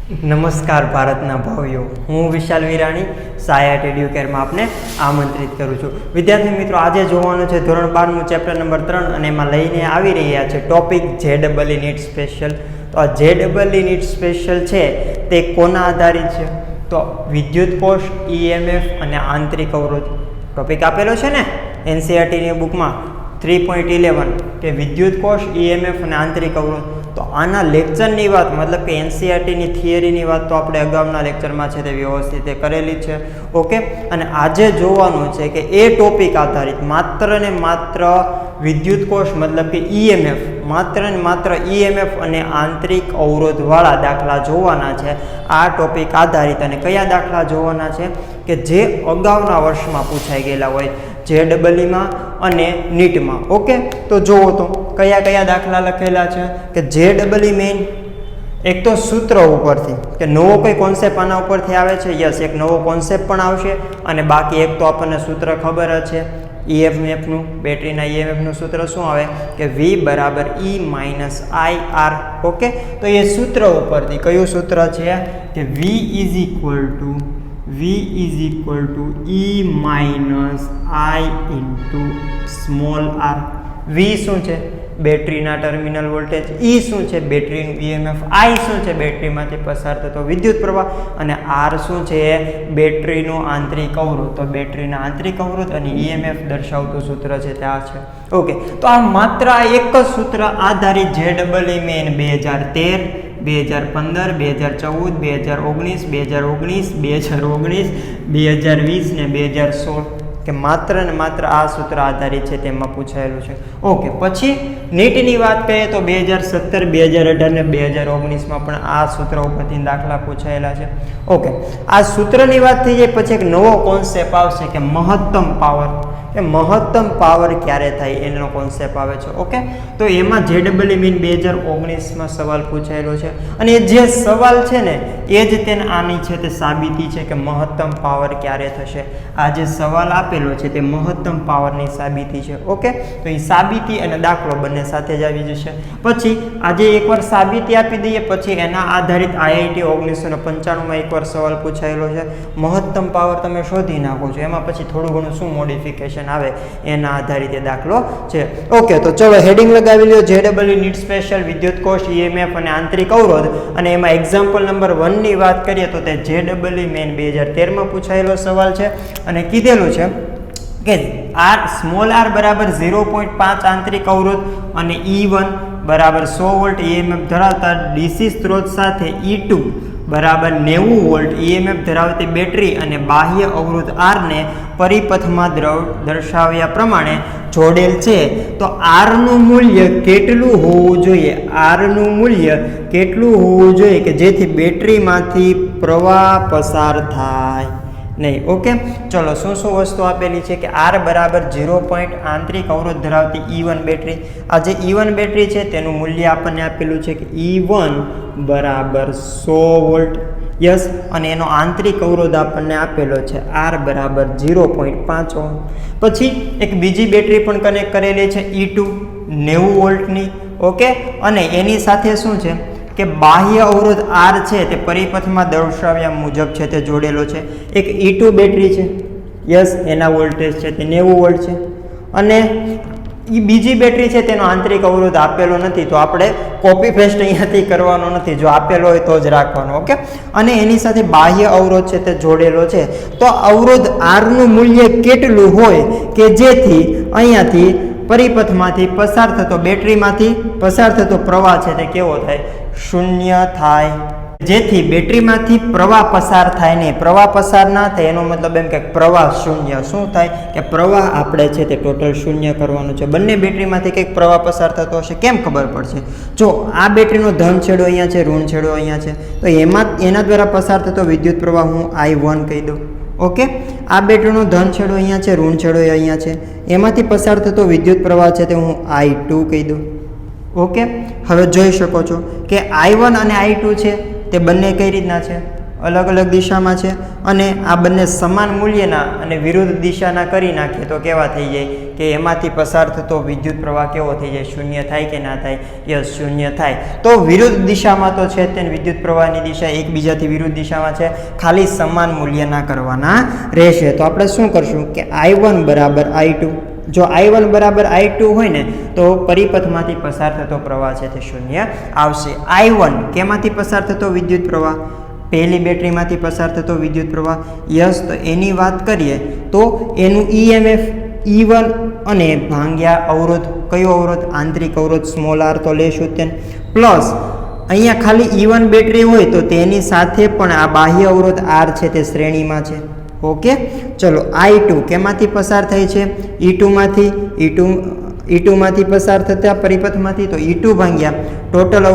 નમસ્કાર ભારતના ભાઈઓ, હું વિશાલ વિરાણી સાયટ એડ્યુકેરમાં આપને આમંત્રિત કરું છું. વિદ્યાર્થી મિત્રો, આજે જોવાનું છે ધોરણ 12નું ચેપ્ટર નંબર 3 અને એમાં લઈને આવી રહ્યા છે ટોપિક JEE નીટ સ્પેશિયલ. તો આ JEE નીટ સ્પેશિયલ છે તે કોના આધારિત છે? તો વિદ્યુત કોષ, EMF અને આંતરિક અવરોધ ટોપિક આપેલો છે ને NCERTની બુકમાં 3.11 કે વિદ્યુત કોષ, EMF અને આંતરિક અવરોધ. તો આના લેક્ચરની વાત, મતલબ કે NCERTની થિયરીની વાત તો આપણે અગાઉના લેક્ચરમાં છે તે વ્યવસ્થિત કરેલી છે. ઓકે, અને આજે જોવાનું છે કે એ ટોપિક આધારિત માત્ર ને માત્ર વિદ્યુત કોષ મતલબ કે EMF, માત્ર ને માત્ર EMF અને આંતરિક અવરોધવાળા દાખલા જોવાના છે. આ ટોપિક આધારિત અને કયા દાખલા જોવાના છે કે જે અગાઉના વર્ષમાં પૂછાઈ ગયેલા હોય JEEમાં અને નીટમાં. ઓકે, તો જુઓ તો કયા કયા દાખલા લખેલા છે કે JEE મેઇન એક તો સૂત્ર ઉપરથી કે નવો કોઈ કોન્સેપ્ટ આના ઉપરથી આવે છે. યસ, એક નવો કોન્સેપ્ટ પણ આવશે અને બાકી એક તો આપણને સૂત્ર ખબર જ છે EMFનું, બેટરીના EMFનું સૂત્ર શું આવે કે V બરાબર E માઇનસ IR. ઓકે, તો એ સૂત્ર ઉપરથી કયું સૂત્ર છે કે V is equal to E minus I into small r. V શું છે? બેટરીના ટર્મિનલ વોલ્ટેજ. E શું છે? બેટરીનું EMF. I શું છે? બેટરીમાંથી પસાર થતો વિદ્યુત પ્રવાહ. અને R શું છે? બેટરીનો આંતરિક અવરોધ. તો બેટરીના આંતરિક અવરોધ અને EMF દર્શાવતું સૂત્ર છે તે આ છે. ઓકે, તો આ માત્ર આ એક જ સૂત્ર આધારિત JEE મેઇન 2013, 2015, 2014, 2019, 2019, 2020 ને 2016 કે માત્ર ને માત્ર આ સૂત્ર આધારિત છે તેમાં પૂછાયેલું છે. ઓકે, પછી નીટની વાત કરીએ તો 2017, 2018 ને 2019માં પણ આ સૂત્ર ઉપરથી દાખલા પૂછાયેલા છે. ઓકે, આ સૂત્રની વાત થઈ જાય પછી એક નવો કોન્સેપ્ટ આવશે કે મહત્તમ પાવર. કે મહત્તમ પાવર ક્યારે થાય એનો કોન્સેપ્ટ આવે છે. ઓકે, તો એમાં JEE મેઇન 2019માં સવાલ પૂછાયેલો છે અને એ જે સવાલ છે ને એ જ તેને આની છે તે સાબિતી છે કે મહત્તમ પાવર ક્યારે થશે. આ જે સવાલ આપેલો છે તે મહત્તમ પાવરની સાબિતી છે. ઓકે, તો એ સાબિતી અને દાખલો બંને સાથે જ આવી જશે. પછી આજે એકવાર સાબિતી આપી દઈએ, પછી એના આધારિત IIT 1995માં એકવાર સવાલ પૂછાયેલો છે. મહત્તમ પાવર તમે શોધી નાખો છો, એમાં પછી થોડું ઘણું શું મોડિફિકેશન આવે એના આધારિત દાખલો છે. ઓકે, તો ચલો હેડિંગ લગાવી લ્યો JEE નીટ સ્પેશિયલ વિદ્યુત કોષ, EMF અને આંતરિક અવરોધ. અને એમાં એક્ઝામ્પલ નંબર 1 ની વાત કરીએ તો તે JEE મેઇન 2013માં પૂછાયેલો સવાલ છે અને કીધેલું છે કે સ્મોલ r બરાબર 0.5 આંતરિક અવરોધ અને E1 બરાબર 100 વોલ્ટ EMF ધરાવતા DC સ્ત્રોત સાથે E2 બરાબર 90 વોલ્ટ EMF ધરાવતી બેટરી અને બાહ્ય અવરોધ R ને પરિપથમાં દર્શાવ્યા પ્રમાણે જોડેલ છે. તો R નું મૂલ્ય કેટલું હોવું જોઈએ? R નું મૂલ્ય કેટલું હોવું જોઈએ કે જેથી બેટરીમાંથી પ્રવાહ પસાર થાય નહીં. ઓકે, ચલો શું શું વસ્તુ આપેલી છે કે R બરાબર 0. આંતરિક અવરોધ ધરાવતી E1 બેટરી. આ જે E1 બેટરી છે તેનું મૂલ્ય આપણને આપેલું છે કે E1 બરાબર 100 વોલ્ટ. યસ, અને એનો આંતરિક અવરોધ આપણને આપેલો છે R બરાબર 0.5 ઓહ્મ. પછી એક બીજી બેટરી પણ કનેક્ટ કરેલી છે E2 90 વોલ્ટની. ઓકે, અને એની સાથે શું છે કે બાહ્ય અવરોધ R છે તે પરિપથમાં દર્શાવ્યા મુજબ છે તે જોડેલો છે. એક E2 બેટરી છે. યસ, એના વોલ્ટેજ છે તે 90 વોલ્ટ છે અને એ બીજી બેટરી છે તેનો આંતરિક અવરોધ આપેલો નથી, તો આપણે કોપી પેસ્ટ અહીંયાથી કરવાનો નથી, જો આપેલો હોય તો જ રાખવાનો. ઓકે, અને એની સાથે બાહ્ય અવરોધ છે તે જોડેલો છે. તો અવરોધ R નું મૂલ્ય કેટલું હોય કે જેથી અહીંયાથી પરિપથમાંથી પસાર થતો, બેટરીમાંથી પસાર થતો પ્રવાહ છે તે કેવો થાય? શૂન્ય થાય. જેથી બેટરીમાંથી પ્રવાહ પસાર થાય નહીં, પ્રવાહ પસાર ના થાય એનો મતલબ એમ કે પ્રવાહ શૂન્ય. શું થાય કે પ્રવાહ આપણે છે તે ટોટલ શૂન્ય કરવાનું છે. બંને બેટરીમાંથી કંઈક પ્રવાહ પસાર થતો હશે, કેમ ખબર પડશે? જો આ બેટરીનો ધન છેડો અહીંયા છે, ઋણ છેડો અહીંયા છે, તો એના દ્વારા પસાર થતો વિદ્યુત પ્રવાહ હું I1 કહી દઉં. ઓકે, આ બેટરીનો ધન છેડો અહીંયા છે, ઋણ છેડો અહીંયા છે, એમાંથી પસાર થતો વિદ્યુત પ્રવાહ છે તે હું I2 કહી દઉં. ઓકે, હવે જોઈ શકો છો કે I1 અને I2 છે તે બંને કઈ રીતના છે? અલગ અલગ દિશામાં છે અને આ બંને સમાન મૂલ્યના અને વિરુદ્ધ દિશાના કરી નાખીએ તો કેવા થઈ જાય કે એમાંથી પસાર થતો વિદ્યુત પ્રવાહ કેવો થઈ જાય, શૂન્ય થાય કે ના થાય? યસ, શૂન્ય થાય. તો વિરુદ્ધ દિશામાં તો છે તેને વિદ્યુત પ્રવાહની દિશા એકબીજાથી વિરુદ્ધ દિશામાં છે, ખાલી સમાન મૂલ્યના કરવાના રહેશે. તો આપણે શું કરશું કે I1 બરાબર I2, જો I1 બરાબર I2 હોય ને તો પરિપથમાંથી પસાર થતો પ્રવાહ છે તે શૂન્ય આવશે. I1 કેમાંથી પસાર થતો વિદ્યુત પ્રવાહ? પહેલી બેટરીમાંથી પસાર થતો વિદ્યુત પ્રવાહ. યસ, તો એની વાત કરીએ તો એનું EMF E1 અને ભાંગ્યા અવરોધ, કયો અવરોધ? આંતરિક અવરોધ સ્મોલ r તો લેશું તેને, પ્લસ અહીંયા ખાલી E1 બેટરી હોય તો તેની સાથે પણ આ બાહ્ય અવરોધ R છે તે શ્રેણીમાં છે. ઓકે, ચલો I2 કેમાંથી પસાર થાય છે? E2 માંથી પસાર થતા પરિપથમાંથી, તો E2 ભાંગ્યા ટોટલ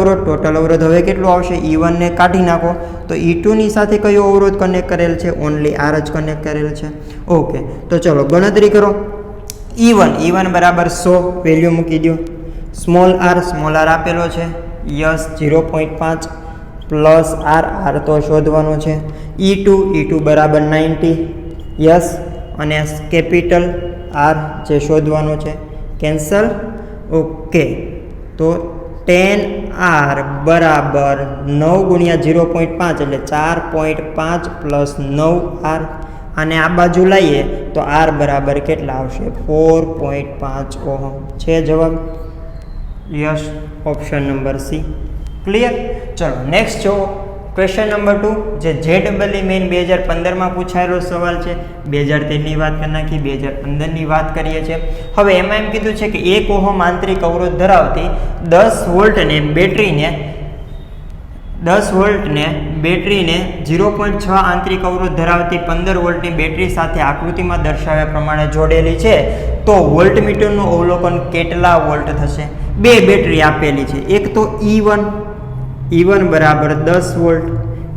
અવરોધ હવે કેટલો આવશે? E1 ને કાઢી નાખો તો E2 ની સાથે કયો અવરોધ કનેક્ટ કરેલ છે? ઓનલી R જ કનેક્ટ કરેલ છે. ઓકે, તો ચલો ગણતરી કરો. E1 બરાબર 100 વેલ્યુ મૂકી દો. સ્મોલ r આપેલો છે. યસ, 0.5 પ્લસ r તો શોધવાનો છે. E2 બરાબર 90. યસ, અને કેપિટલ R જે શોધવાનો છે. કેન્સલ. ઓકે, તો 10R બરાબર 9 ગુણ્યા 0.5 એટલે 4.5 પ્લસ 9R, અને આ બાજુ લઈએ તો R બરાબર કેટલા આવશે? 4.5 ઓહમ છે જવાબ. Yes, option number C. Clear? ચલો નેક્સ્ટ જો ક્વેશ્ચન નંબર 2 જે JEE મેઇન 2015માં પૂછાયેલો સવાલ છે. 2013ની વાત કરી નાખી, 2015ની વાત કરીએ છીએ. હવે એમાં એમ કીધું છે કે 1 ઓહમ આંતરિક અવરોધ ધરાવતી 10 વોલ્ટને બેટરીને 0.6 આંતરિક અવરોધ ધરાવતી 15 વોલ્ટની બેટરી સાથે આકૃતિમાં દર્શાવ્યા પ્રમાણે જોડેલી છે, તો વોલ્ટમીટરનું અવલોકન કેટલા વોલ્ટ થશે? બે બેટરી આપેલી છે, એક તો E1 બરાબર 10 વોલ્ટ.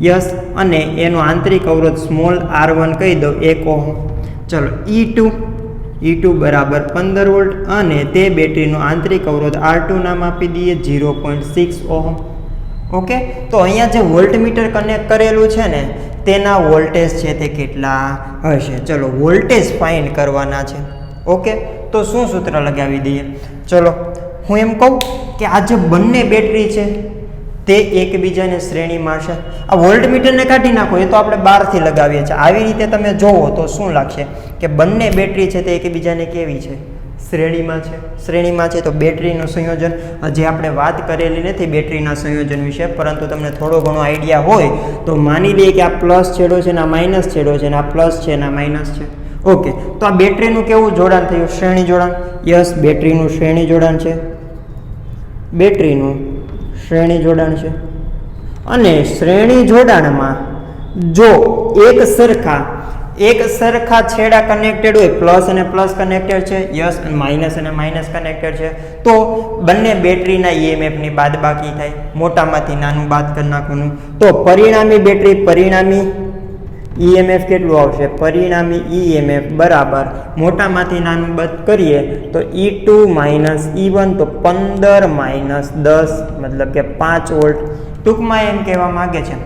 યસ, અને એનો આંતરિક અવરોધ સ્મોલ r1 કહી દો 1 ઓહમ. ચલો E2 બરાબર 15 વોલ્ટ અને તે બેટરીનો આંતરિક અવરોધ R2 નામ આપી દઈએ 0.6 ઓહમ. ઓકે, તો અહીંયા જે વોલ્ટમીટર કનેક્ટ કરેલું છે ને તેના વોલ્ટેજ છે તે કેટલા હશે? ચલો વોલ્ટેજ ફાઇન્ડ કરવાના છે. ઓકે, તો શું સૂત્ર લગાવી દઈએ? ચલો હું એમ કહું કે આ જે બંને બેટરી છે તે એકબીજાને શ્રેણીમાં છે. આ વોલ્ટમીટરને કાઢી નાખો, એ તો આપણે બહારથી લગાવીએ છીએ. આવી રીતે તમે જોવો તો શું લાગશે કે બંને બેટરી છે તે એકબીજાને કેવી છે? શ્રેણીમાં છે. તો બેટરીનું સંયોજન હજી આપણે વાત કરેલી નથી બેટરીના સંયોજન વિશે, પરંતુ તમને થોડો ઘણો આઈડિયા હોય તો માની લઈએ કે આ પ્લસ છેડો છે ને આ માઇનસ છેડો છે, ને આ પ્લસ છે ને આ માઇનસ છે. ઓકે, તો આ બેટરીનું કેવું જોડાણ થયું? શ્રેણી જોડાણ. યસ, બેટરીનું શ્રેણી જોડાણ છે. અને શ્રેણી જોડાણમાં જો એક સરખા છેડા કનેક્ટેડ હોય, પ્લસ અને પ્લસ કનેક્ટેડ છે, યસ, અને માઇનસ કનેક્ટેડ છે, તો બંને બેટરીના EMF ની બાદબાકી થાય. મોટામાંથી નાનું બાદ કરી નાખવાનું, તો પરિણામી EMF કેટલું આવશે? પરિણામી EMF બરાબર મોટામાંથી નાનું બાદ કરીએ તો E2 માઇનસ E1, તો 15 માઇનસ 10 મતલબ કે 5 વોલ્ટ. ટૂંકમાં એમ કહેવા માંગે છે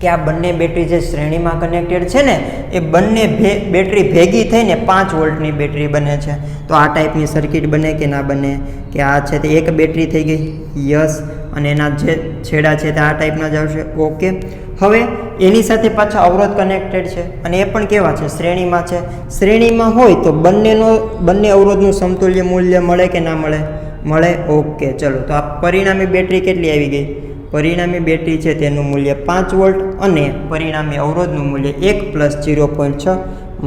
કે આ બંને બેટરી જે શ્રેણીમાં કનેક્ટેડ છે ને એ બંને બેટરી ભેગી થઈને 5 વોલ્ટની બેટરી બને છે. તો આ ટાઈપની સર્કિટ બને કે ના બને? કે આ છે તે એક બેટરી થઈ ગઈ. યસ, અને એના જે છેડા છે તે આ ટાઈપના જ આવશે. ઓકે, હવે એની સાથે પાછા અવરોધ કનેક્ટેડ છે અને એ પણ કેવા છે? શ્રેણીમાં છે. શ્રેણીમાં હોય તો બંને અવરોધનું સમતુલ્ય મૂલ્ય મળે કે ના મળે? ઓકે, ચલો તો આ પરિણામી બેટરી કેટલી આવી ગઈ? પરિણામી બેટરી છે તેનું મૂલ્ય 5 વોલ્ટ અને પરિણામી અવરોધનું મૂલ્ય 1 પ્લસ 0.6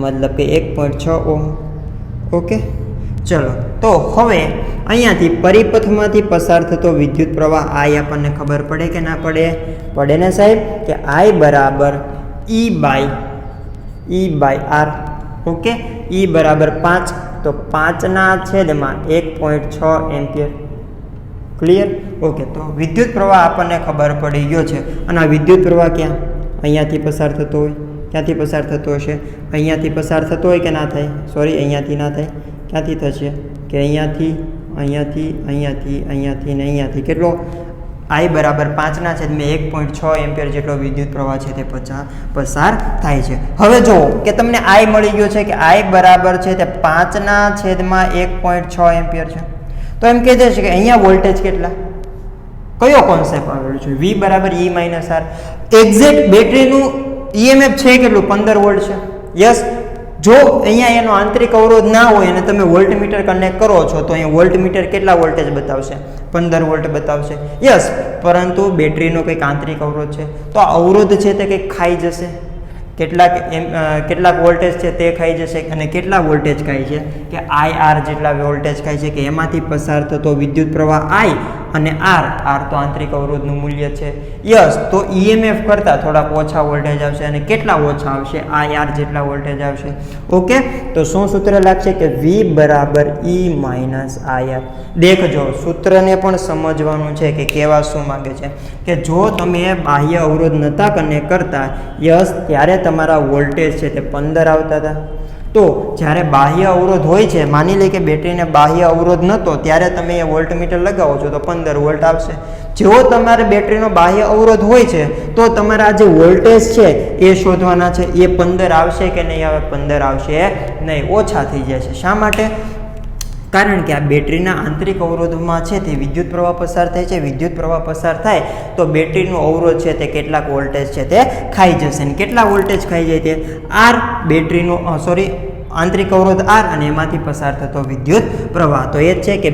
મતલબ કે 1.6 ઓહમ. ઓકે, ચલો તો હવે અહીંયાથી પરિપથમાંથી પસાર થતો વિદ્યુત પ્રવાહ I આપણને ખબર પડે કે ના પડે ને સાહેબ? કે I બરાબર E by R. Okay, E બરાબર 5, તો 5ના છેદમાં 1.6 એમ્પિયર. ક્લિયર? ઓકે, તો વિદ્યુત પ્રવાહ આપણને ખબર પડી ગયો છે. અને આ વિદ્યુત પ્રવાહ અહીંયાથી પસાર થતો હોય, ક્યાંથી પસાર થતો હશે? અહીંયાથી પસાર થતો હોય કે ના થાય? સોરી, અહીંયાથી ના થાય. ક્યાંથી થશે? કે અહીંયાથી ને અહીંયાથી કેટલો I બરાબર 5/1.6 એમ્પિયર જેટલો વિદ્યુત પ્રવાહ છે તે પસાર થાય છે. હવે જુઓ કે તમને I મળી ગયો છે કે I બરાબર છે તે 5/1.6 એમ્પિયર છે. તો એમ કહે છે કે અહીંયા વોલ્ટેજ કેટલા, કયો કોન્સેપ્ટ આવેલો છે, V બરાબર E માઇનસ R. એક્ઝેક્ટ બેટરીનું EMF છે કેટલું, 15 વોલ્ટ છે. યસ, જો અહીંયા એનો આંતરિક અવરોધ ના હોય અને તમે વોલ્ટમીટર કનેક્ટ કરો છો તો અહીંયા વોલ્ટમીટર કેટલા વોલ્ટેજ બતાવશે, 15 વોલ્ટ બતાવશે. યસ, પરંતુ બેટરીનો કંઈક આંતરિક અવરોધ છે તો આ અવરોધ છે તે કંઈક ખાઈ જશે, કેટલાક વોલ્ટેજ છે તે ખાઈ જશે. અને કેટલા વોલ્ટેજ ખાય છે કે IR જેટલા વોલ્ટેજ ખાય છે, કે એમાંથી પસાર થતો વિદ્યુત પ્રવાહ I અને R તો આંતરિક અવરોધનું મૂલ્ય છે. યસ, તો EMF કરતાં થોડાક ઓછા વોલ્ટેજ આવશે. અને કેટલા ઓછા આવશે, IR જેટલા વોલ્ટેજ આવશે. ઓકે, તો શું સૂત્ર લાગશે કે V બરાબર E માઇનસ IR. દેખજો, સૂત્રને પણ સમજવાનું છે કે કહેવા શું માગે છે, કે જો તમે બાહ્ય અવરોધ નહોતા કનેક્ટ કરતા, યસ, ત્યારે તમારા વોલ્ટેજ છે તે 15 આવતા હતા. તો જ્યારે બાહ્ય અવરોધ હોય છે, માની લે કે બેટરીને બાહ્ય અવરોધ નહોતો, ત્યારે તમે એ વોલ્ટમીટર લગાવો છો તો 15 વોલ્ટ આવશે. જેવો તમારે બેટરીનો બાહ્ય અવરોધ હોય છે તો તમારા જે વોલ્ટેજ છે એ શોધવાના છે. એ 15 આવશે કે નહીં આવે, 15 આવશે નહીં, ઓછા થઈ જાય છે. શા માટે? કારણ કે આ બેટરીના આંતરિક અવરોધમાં છે તે વિદ્યુત પ્રવાહ પસાર થાય છે. વિદ્યુત પ્રવાહ પસાર થાય તો બેટરીનો અવરોધ છે તે કેટલાક વોલ્ટેજ છે તે ખાઈ જશે. અને કેટલા વોલ્ટેજ ખાઈ જાય તે R, બેટરીનો આંતરિક અવરોધ R અને એમાંથી પસાર થતો વિદ્યુત પ્રવાહ. તો એ જ છે કે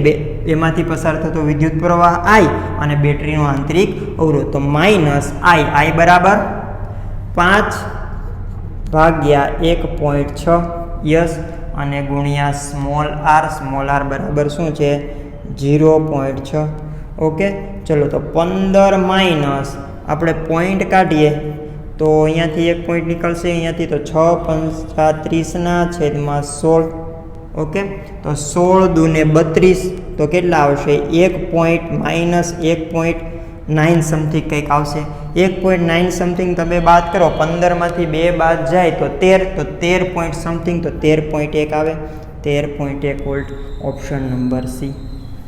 એમાંથી પસાર થતો વિદ્યુત પ્રવાહ I અને બેટરીનો આંતરિક અવરોધ. તો માઇનસ I બરાબર 5/1.6. યસ, અને ગુણ્યા સ્મોલ r બરાબર શું છે, 0.6. ઓકે, ચલો તો 15 માઇનસ આપણે પોઈન્ટ કાઢીએ તો અહીંયાથી એક પોઈન્ટ નીકળશે, અહીંયાથી તો 6×5=30/16. ઓકે, તો 16 દૂને 32, તો કેટલા આવશે, 1.9 સમથિંગ કંઈક આવશે. 1.9 સમથિંગ તમે બાદ કરો, 15માંથી 2 બાદ જાય તો 13, તો 13 પોઈન્ટ સમથિંગ, તો 13.1 આવે, 13.1 volt. Option number C.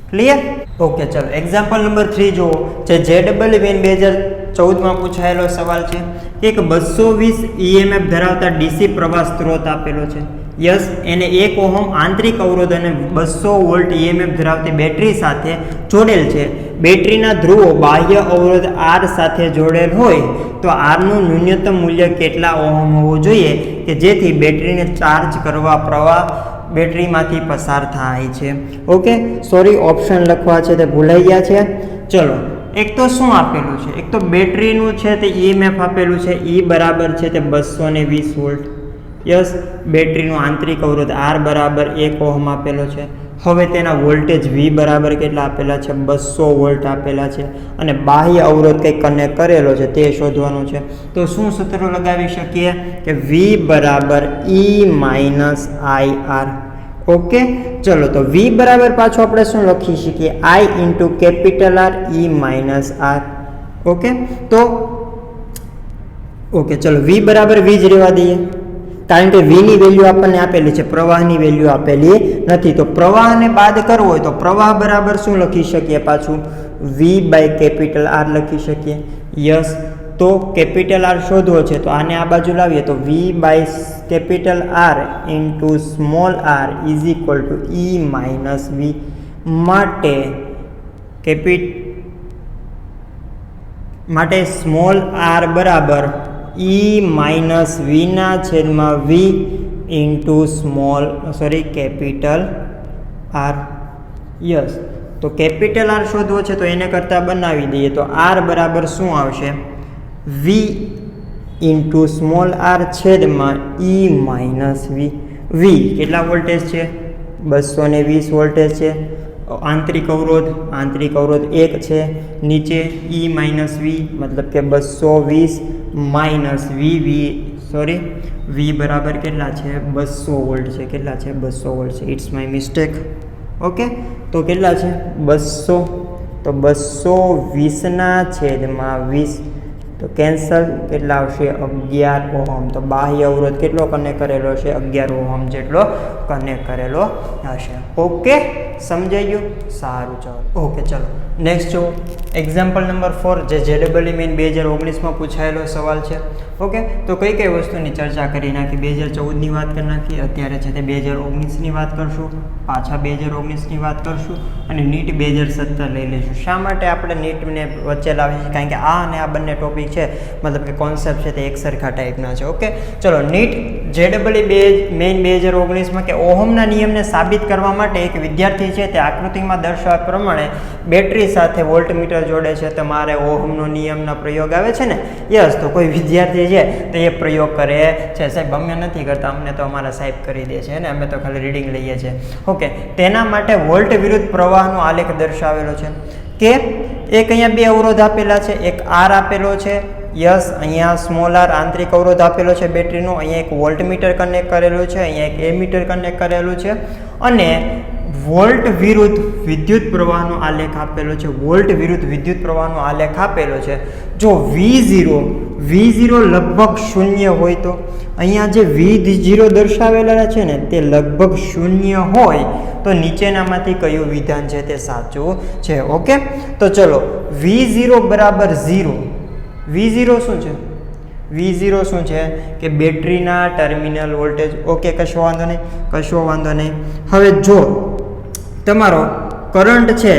Clear? Okay, ચલો એક્ઝામ્પલ નંબર 3 જુઓ, જે JEE 2014માં પૂછાયેલો સવાલ છે. એક 220 EMF ધરાવતા DC પ્રવાહ સ્ત્રોત આપેલો છે. યસ, એને 1 ઓહમ આંતરિક અવરોધ અને 200 વોલ્ટ EMF ધરાવતી બેટરી સાથે જોડેલ છે. બેટરીના ધ્રુવો બાહ્ય અવરોધ R સાથે જોડેલ હોય તો R નું ન્યૂનતમ મૂલ્ય કેટલા ઓહમ હોવું જોઈએ કે જેથી બેટરીને ચાર્જ કરવા પ્રવાહ બેટરીમાંથી પસાર થાય છે. ઓકે, સોરી, ઓપ્શન લખવા છે તે ભૂલાઈ ગયા છે. ચલો, એક તો શું આપેલું છે, એક તો બેટરીનું છે તે EMF આપેલું છે, E બરાબર છે તે 220 વોલ્ટ. યસ, બેટરીનો આંતરિક અવરોધ R બરાબર 1 ઓહમ આપેલો છે. હવે તેના વોલ્ટેજ V બરાબર કેટલા આપેલા છે, 200 વોલ્ટ આપેલા છે. અને બાહ્ય અવરોધ કંઈક કનેક્ટ કરેલો છે તે શોધવાનું છે. તો શું સૂત્ર લગાવી શકીએ કે V બરાબર E માઇનસ IR. ઓકે, ચલો તો V બરાબર પાછું આપણે શું લખી શકીએ, I into capital R E minus R. Okay, તો ઓકે, ચલો V બરાબર V જ રહેવા દઈએ, કારણ કે V ની વેલ્યુ આપણને આપેલી છે, પ્રવાહની વેલ્યુ આપેલી નથી. તો પ્રવાહને બાદ કરવો હોય તો પ્રવાહ બરાબર શું લખી શકીએ, પાછું V બાય કેપિટલ R લખી શકીએ. યસ, તો કેપિટલ R શોધવો છે તો આને આ બાજુ લાવીએ તો V by capital R into small r is equal to E minus V. માટે સ્મોલ r બરાબર E માઇનસ V ના છેદમાં V into capital R. Yes, તો કેપિટલ R શોધવો છે તો એને કરતાં બનાવી દઈએ તો R બરાબર શું આવશે, V ઇન્ટુ સ્મોલ r છેદમાં E માઇનસ V. V કેટલા વોલ્ટેજ છે, 220 વોલ્ટેજ છે. આંતરિક અવરોધ 1 છે. નીચે E માઇનસ V મતલબ કે 220 માઇનસ V બરાબર કેટલા છે, 200 વોલ્ટ છે. કેટલા છે, 200 વોલ્ટ છે. It's my mistake. ઓકે, તો કેટલા છે, 200, તો 220 ના છેદમાં 20, તો કેન્સલ. કેટલા આવશે, 11 ઓહમ. તો બાહ્ય અવરોધ કેટલો કનેક્ટ કરેલો છે, 11 ઓહમ જેટલો કનેક્ટ કરેલો હશે. ઓકે. સમજાઈ ગયું? સારું, ચાલો ઓકે. ચલો નેક્સ્ટ જો એક્ઝામ્પલ નંબર 4 જે JEE મેઇન 2019માં પૂછાયેલો સવાલ છે. ઓકે, તો કઈ કઈ વસ્તુની ચર્ચા કરી નાખી? 2014ની વાત કરી નાખી, અત્યારે છે તે 2019ની વાત કરશું, પાછા 2019ની વાત કરશું અને NEET 2017 લઈ લઈશું. શા માટે આપણે NEETને વચ્ચે લાવીએ છીએ? કારણ કે આ અને આ બંને ટોપિક છે, મતલબ કે કોન્સેપ્ટ છે તે એક સરખા ટાઈપના છે. ઓકે, ચલો NEET JEE મેઇન 2019માં કે ઓહમના નિયમને સાબિત કરવા માટે એક વિદ્યાર્થી છે તે આકૃતિમાં દર્શાવ્યા પ્રમાણે બેટરી સાથે વોલ્ટમીટર જોડે છે. તમારે ઓહમનો નિયમના પ્રયોગ આવે છે ને, યસ, તો કોઈ વિદ્યાર્થી છે તો એ પ્રયોગ કરે છે. સાહેબ અમે નથી કરતા, અમને તો અમારા સાહેબ કરી દે છે ને, અમે તો ખાલી રીડિંગ લઈએ છીએ. ઓકે, તેના માટે વોલ્ટ વિરુદ્ધ પ્રવાહનો આલેખ દર્શાવેલો છે કે એક અહીંયા બે અવરોધ આપેલા છે, એક R આપેલો છે, યસ, અહીંયા સ્મોલ r આંતરિક અવરોધ આપેલો છે બેટરીનો, અહીંયા એક વોલ્ટમીટર કનેક્ટ કરેલું છે, અહીંયા એક એમીટર કનેક્ટ કરેલું છે અને વોલ્ટ વિરુદ્ધ વિદ્યુત પ્રવાહનો આલેખ આપેલો છે. વોલ્ટ વિરુદ્ધ વિદ્યુત પ્રવાહનો આલેખ આપેલો છે. જો V0 લગભગ શૂન્ય હોય તો અહીંયા જે V0 દર્શાવેલા છે ને તે લગભગ શૂન્ય હોય તો નીચેનામાંથી કયું વિધાન છે તે સાચું છે? ઓકે, તો ચલો V0 બરાબર 0. V0 શું છે? V0 શું છે કે બેટરીના ટર્મિનલ વોલ્ટેજ. ઓકે, કશો વાંધો નહીં. હવે જો તમારો કરંટ છે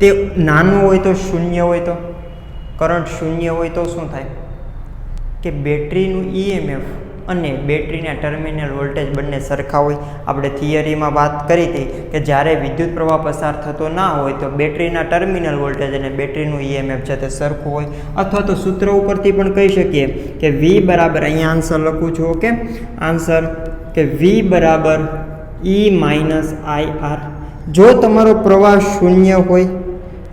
તે નાનું હોય તો શૂન્ય હોય તો કરંટ શૂન્ય હોય તો શું થાય કે બેટરીનું EMF અને બેટરીના ટર્મિનલ વોલ્ટેજ બંને સરખા હોય. આપણે થિયરીમાં વાત કરી હતી કે જ્યારે વિદ્યુત પ્રવાહ પસાર થતો ના હોય તો બેટરીના ટર્મિનલ વોલ્ટેજ અને બેટરીનું EMF છે તે સરખું હોય. અથવા તો સૂત્ર ઉપરથી પણ કહી શકીએ કે V બરાબર, અહીંયા આન્સર લખું છું. ઓકે, આન્સર કે V બરાબર E માઇનસ IR. જો તમારો પ્રવાહ શૂન્ય હોય,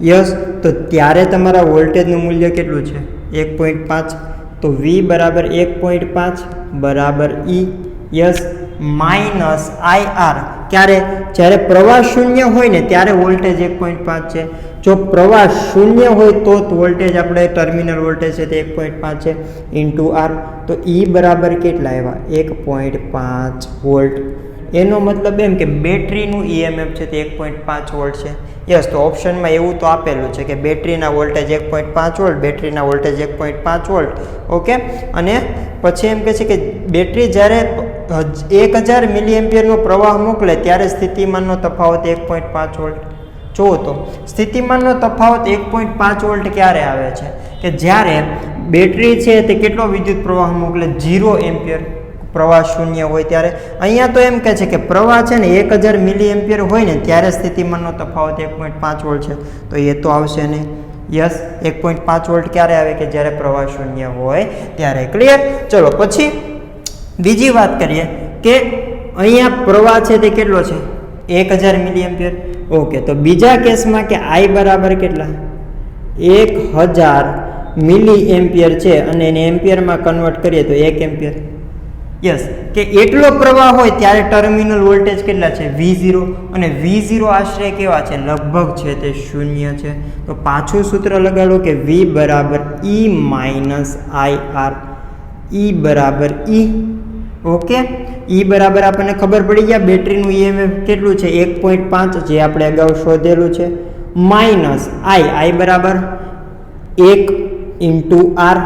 યસ, તો ત્યારે તમારા વોલ્ટેજનું મૂલ્ય કેટલું છે? 1.5. તો V બરાબર 1.5 બરાબર E, યસ, માઇનસ IR. ક્યારે? જ્યારે પ્રવાહ શૂન્ય હોય ને ત્યારે વોલ્ટેજ 1.5 છે. જો પ્રવાહ શૂન્ય હોય તો વોલ્ટેજ આપણે ટર્મિનલ વોલ્ટેજ છે તે 1.5 છે ઇન્ટુ R. તો E બરાબર કેટલા આવ્યા? 1.5 વોલ્ટ. એનો મતલબ એમ કે બેટરીનું EMF છે તે 1.5 વોલ્ટ છે. યસ, તો ઓપ્શનમાં એવું તો આપેલું છે કે બેટરીના વોલ્ટેજ 1.5 વોલ્ટ, બેટરીના વોલ્ટેજ 1.5 વોલ્ટ. ઓકે, અને પછી એમ કહે છે કે બેટરી જ્યારે 1000 મિલીએમ્પિયરનો પ્રવાહ મોકલે ત્યારે સ્થિતિમાનનો તફાવત 1.5 વોલ્ટ. જુઓ તો સ્થિતિમાનનો તફાવત 1.5 વોલ્ટ ક્યારે આવે છે કે જ્યારે બેટરી છે તે કેટલો વિદ્યુત પ્રવાહ મોકલે? 0 એમ્પિયર. પ્રવાહ શૂન્ય હોય ત્યારે. અહીંયા તો એમ કહે છે કે પ્રવાહ છે ને 1000 મિલીએમ્પિયર હોય ને ત્યારે સ્થિતિમાનનો તફાવત 1.5 વોલ્ટ છે, તો એ તો આવશે નહીં. યસ, 1.5 વોલ્ટ ક્યારે આવે કે જ્યારે પ્રવાહ શૂન્ય હોય ત્યારે. ક્લિયર? ચલો પછી બીજી વાત કરીએ કે અહીંયા પ્રવાહ છે તે કેટલો છે? 1000 મિલીએમ્પિયર. ઓકે, તો બીજા કેસમાં કે I બરાબર કેટલા? 1000 મિલીએમ્પિયર છે અને એને એમ્પિયરમાં કન્વર્ટ કરીએ તો 1 એમ્પિયર. યસ, કે એટલો પ્રવાહ હોય ત્યારે ટર્મિનલ વોલ્ટેજ કેટલા છે? V0. અને V0 આશરે કેવા છે? લગભગ છે તે શૂન્ય છે. તો પાછું સૂત્ર લગાડો કે V બરાબર E માઇનસ IR. E બરાબર E. ઓકે, E બરાબર આપણને ખબર પડી ગયા બેટરીનું EMF કેટલું છે? 1.5, જે આપણે અગાઉ શોધેલું છે, માઇનસ I બરાબર 1 ઇન્ટુ R.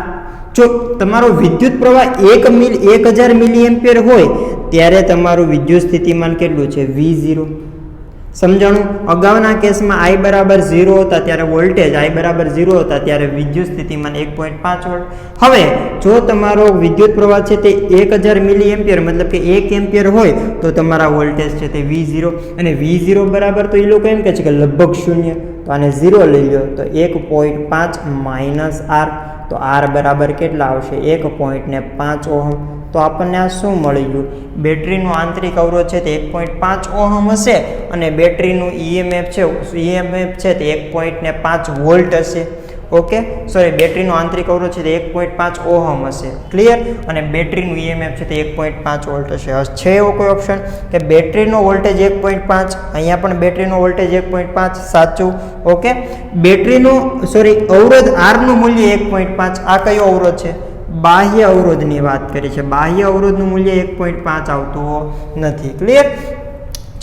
જો તમારો વિદ્યુત પ્રવાહ 1000 મિલીએમ્પિયર હોય ત્યારે તમારું વિદ્યુત સ્થિતિમાન કેટલું છે? V0. સમજાણું? અગાઉના કેસમાં I બરાબર 0 હતા ત્યારે વોલ્ટેજ, I બરાબર 0 હતા ત્યારે વિદ્યુત સ્થિતિમાન 1.5 વોલ્ટ. હવે જો તમારો વિદ્યુત પ્રવાહ છે તે 1000 મિલીએમ્પિયર મતલબ કે 1 એમ્પિયર હોય તો તમારા વોલ્ટેજ છે તે V0. અને V0 બરાબર તો એ લોકો એમ કહે છે કે લગભગ શૂન્ય, તો આને 0 લઈ લો તો 1.5 માઇનસ R. તો R બરાબર કેટલા આવશે? 1.5 ઓહમ. તો આપણને આ શું મળી ગયું? બેટરીનું આંતરિક અવરોધ છે તે 1.5 ઓહમ હશે અને બેટરીનું EMF છે તે 1.5 વોલ્ટ હશે. ઓકે, સોરી, બેટરીનો આંતરિક અવરોધ છે તે 1.5 ઓહમ હશે. ક્લિયર? અને બેટરીનું EMF છે તે 1.5 વોલ્ટ હશે. છે એવો કોઈ ઓપ્શન કે બેટરીનો વોલ્ટેજ 1.5? અહીંયા પણ બેટરીનો વોલ્ટેજ 1.5, સાચું. ઓકે, બેટરીનું અવરોધ R નું મૂલ્ય 1.5. આ કયો અવરોધ છે? બાહ્ય અવરોધની વાત કરી છે. બાહ્ય અવરોધનું મૂલ્ય 1.5 આવતું નથી. ક્લિયર?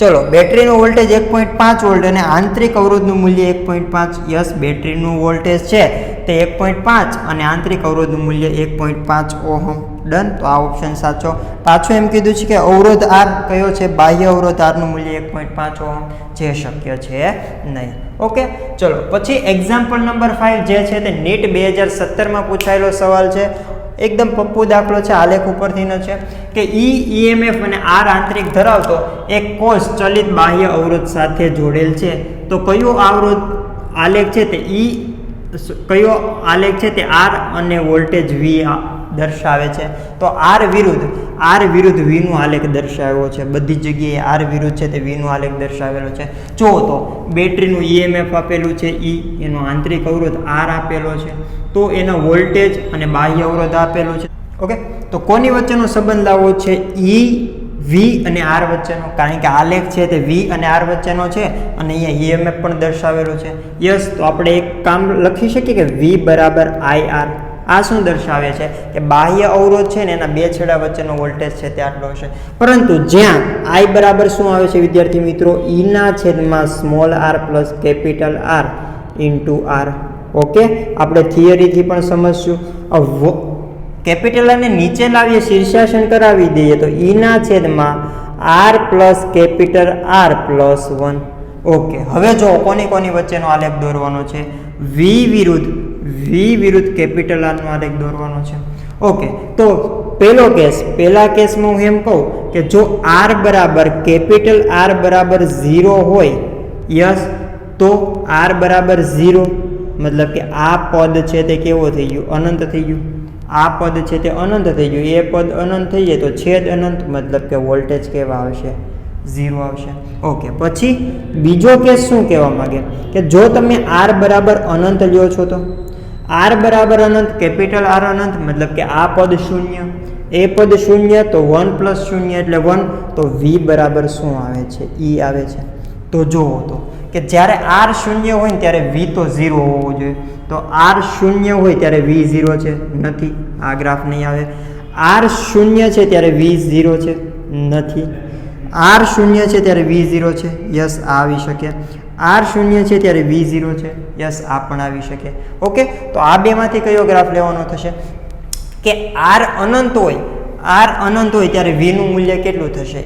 ચલો બેટરીનો વોલ્ટેજ 1.5 વોલ્ટ અને આંતરિક અવરોધનું મૂલ્ય 1.5. યસ, બેટરીનું વોલ્ટેજ છે તે 1.5 અને આંતરિક અવરોધનું મૂલ્ય 1.5 ઓહમ. ડન. તો આ ઓપ્શન સાચો. પાછું એમ કીધું છે કે અવરોધ આર કયો છે? બાહ્ય અવરોધ આરનું મૂલ્ય 1.5 ઓહમ, જે શક્ય છે નહીં. ઓકે, ચલો પછી એક્ઝામ્પલ નંબર 5 જે છે તે નીટ 2017માં પૂછાયેલો સવાલ છે. એકદમ પપ્પુ દાખલો છે, આલેખ ઉપરથીનો છે કે ઈએમએફ અને આર આંતરિક ધરાવતો એક કોષ ચલિત બાહ્ય અવરોધ સાથે જોડેલ છે. તો કયો અવરોધ આલેખ છે તે કયો આલેખ છે તે આર અને વોલ્ટેજ વી દર્શાવે છે? તો આર વિરુદ્ધ વી નું આલેખ દર્શાવ્યો છે. બધી જગ્યાએ આર વિરુદ્ધ છે તે વી નું આલેખ દર્શાવેલો છે. જો તો બેટરીનું ઈએમએફ આપેલું છે ઈ, એનો આંતરિક અવરોધ આર આપેલો છે, તો એનો વોલ્ટેજ અને બાહ્ય અવરોધ આપેલો છે. ઓકે, તો કોની વચ્ચેનો સંબંધ લાવવો છે? ઈ વી અને આર વચ્ચેનો, કારણ કે આલેખ છે તે વી અને આર વચ્ચેનો છે અને અહીંયા ઈએમએફ પણ દર્શાવેલું છે. યસ, તો આપણે એક કામ લખી શકીએ કે વી બરાબર આઈ આર. આ શું દર્શાવે છે કે બાહ્ય અવરોધ છે ને એના બે છેડા વચ્ચેનો વોલ્ટેજ છે તે આટલો હશે. પરંતુ જ્યાં આઈ બરાબર શું આવે છે વિદ્યાર્થી મિત્રો? ઈના છેદમાં small R plus capital R into R. Okay, આપણે થિયરીથી પણ સમજશું. કેપિટલ આરને નીચે લાવીએ, શીર્ષાસન કરાવી દઈએ તો ઈના છેદમાં R plus capital R plus 1. Okay, હવે જો કોની વચ્ચેનો આલેખ દોરવાનો છે? વી વિરુદ્ધ કેપિટલ આરનો આલેખ દોરવાનો છે. ઓકે, તો પહેલા કેસમાં હું એમ કહું કે જો આર બરાબર કેપિટલ આર બરાબર 0 હોય, યસ, તો આર બરાબર 0 મતલબ કે આ પદ છે તે કેવો થઈ ગયું? અનંત થઈ ગયું. આ પદ છે તે અનંત થઈ ગયું. એ પદ અનંત થઈ જાય તો છેદ અનંત, મતલબ કે વોલ્ટેજ કેવા આવશે? 0 આવશે. ઓકે, પછી બીજો કેસ શું કહેવા માંગે કે જો તમે આર બરાબર અનંત લ્યો છો તો આર બરાબર અનંત, કેપિટલ આર અનંત, મતલબ કે આ પદ શૂન્ય, એ પદ શૂન્ય, તો 1 પ્લસ 0 એટલે 1. તો વી બરાબર શું આવે છે? ઈ આવે છે. તો જુઓ તો કે જ્યારે આર શૂન્ય હોય ને ત્યારે વી તો 0 હોવો જોઈએ. તો આર શૂન્ય હોય ત્યારે વી 0 છે? નથી. આ ગ્રાફ નહીં આવે. આર શૂન્ય છે ત્યારે વી 0 છે? નથી. આર શૂન્ય છે ત્યારે વી 0 છે? યસ, આ આવી શકે. આર શૂન્ય છે ત્યારે વી 0 છે? યસ, આ પણ આવી શકે. ઓકે, તો આ બેમાંથી કયો ગ્રાફ લેવાનો થશે કે આર અનંત હોય ત્યારે વી નું મૂલ્ય કેટલું થશે?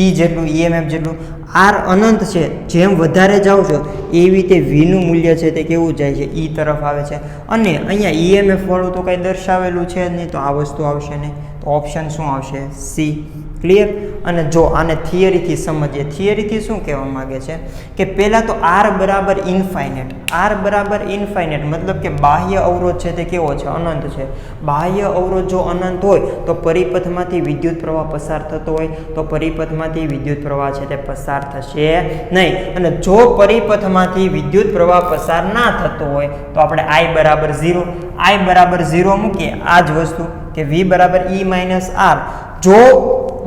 ઈ જેટલું, ઈએમએફ જેટલું. આર અનંત છે, જેમ વધારે જાઓ છો એવી રીતે વીનું મૂલ્ય છે તે કેવું જાય છે? ઈ તરફ આવે છે. અને અહીંયા ઈએમએફ વાળું તો કંઈ દર્શાવેલું છે જ નહીં, તો આ વસ્તુ આવશે નહીં. તો ઓપ્શન શું આવશે? સી. ક્લિયર? અને જો આને થિયરીથી સમજીએ, થિયરીથી શું કહેવા માંગે છે કે પહેલાં તો આર બરાબર ઇન્ફાઇનેટ. આર બરાબર ઇન્ફાઇનેટ મતલબ કે બાહ્ય અવરોધ છે તે કેવો છે? અનંત છે. બાહ્ય અવરોધ જો અનંત હોય તો પરિપથમાંથી વિદ્યુત પ્રવાહ પસાર થતો હોય તો પરિપથમાંથી વિદ્યુત પ્રવાહ છે તે પસાર થશે નહીં. અને જો પરિપથમાંથી વિદ્યુત પ્રવાહ પસાર ના થતો હોય તો આપણે આઈ બરાબર 0 મૂકીએ. આ જ વસ્તુ કે વી બરાબર ઈ માઇનસ આર. જો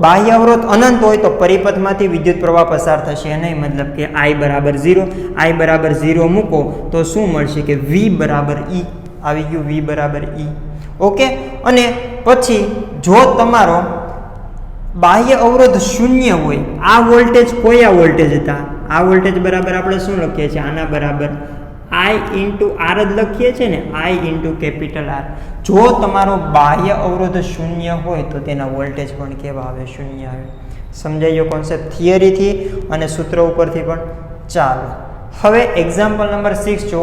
બાહ્ય અવરોધ અનંત હોય તો પરિપથમાંથી વિદ્યુત પ્રવાહ પસાર થશે નહીં, મતલબ કે આઈ બરાબર 0. આઈ બરાબર 0 મૂકો તો શું મળશે કે વી બરાબર ઈ આવી ગયું. વી બરાબર ઈ. ઓકે, અને પછી જો તમારો બાહ્ય અવરોધ શૂન્ય હોય, આ વોલ્ટેજ કયા વોલ્ટેજ હતા? આ વોલ્ટેજ બરાબર આપણે શું લખીએ છીએ? આના બરાબર આઈ ઇન્ટુ આર જ લખીએ છીએ ને, આઈ ઇન્ટુ કેપિટલ આર. જો તમારો બાહ્ય અવરોધ શૂન્ય હોય તો તેના વોલ્ટેજ પણ કેવા આવે? શૂન્ય આવે. સમજાઈ ગયો કોન્સેપ્ટ થિયરીથી અને સૂત્ર ઉપરથી પણ? ચાલો હવે એક્ઝામ્પલ નંબર 6 જો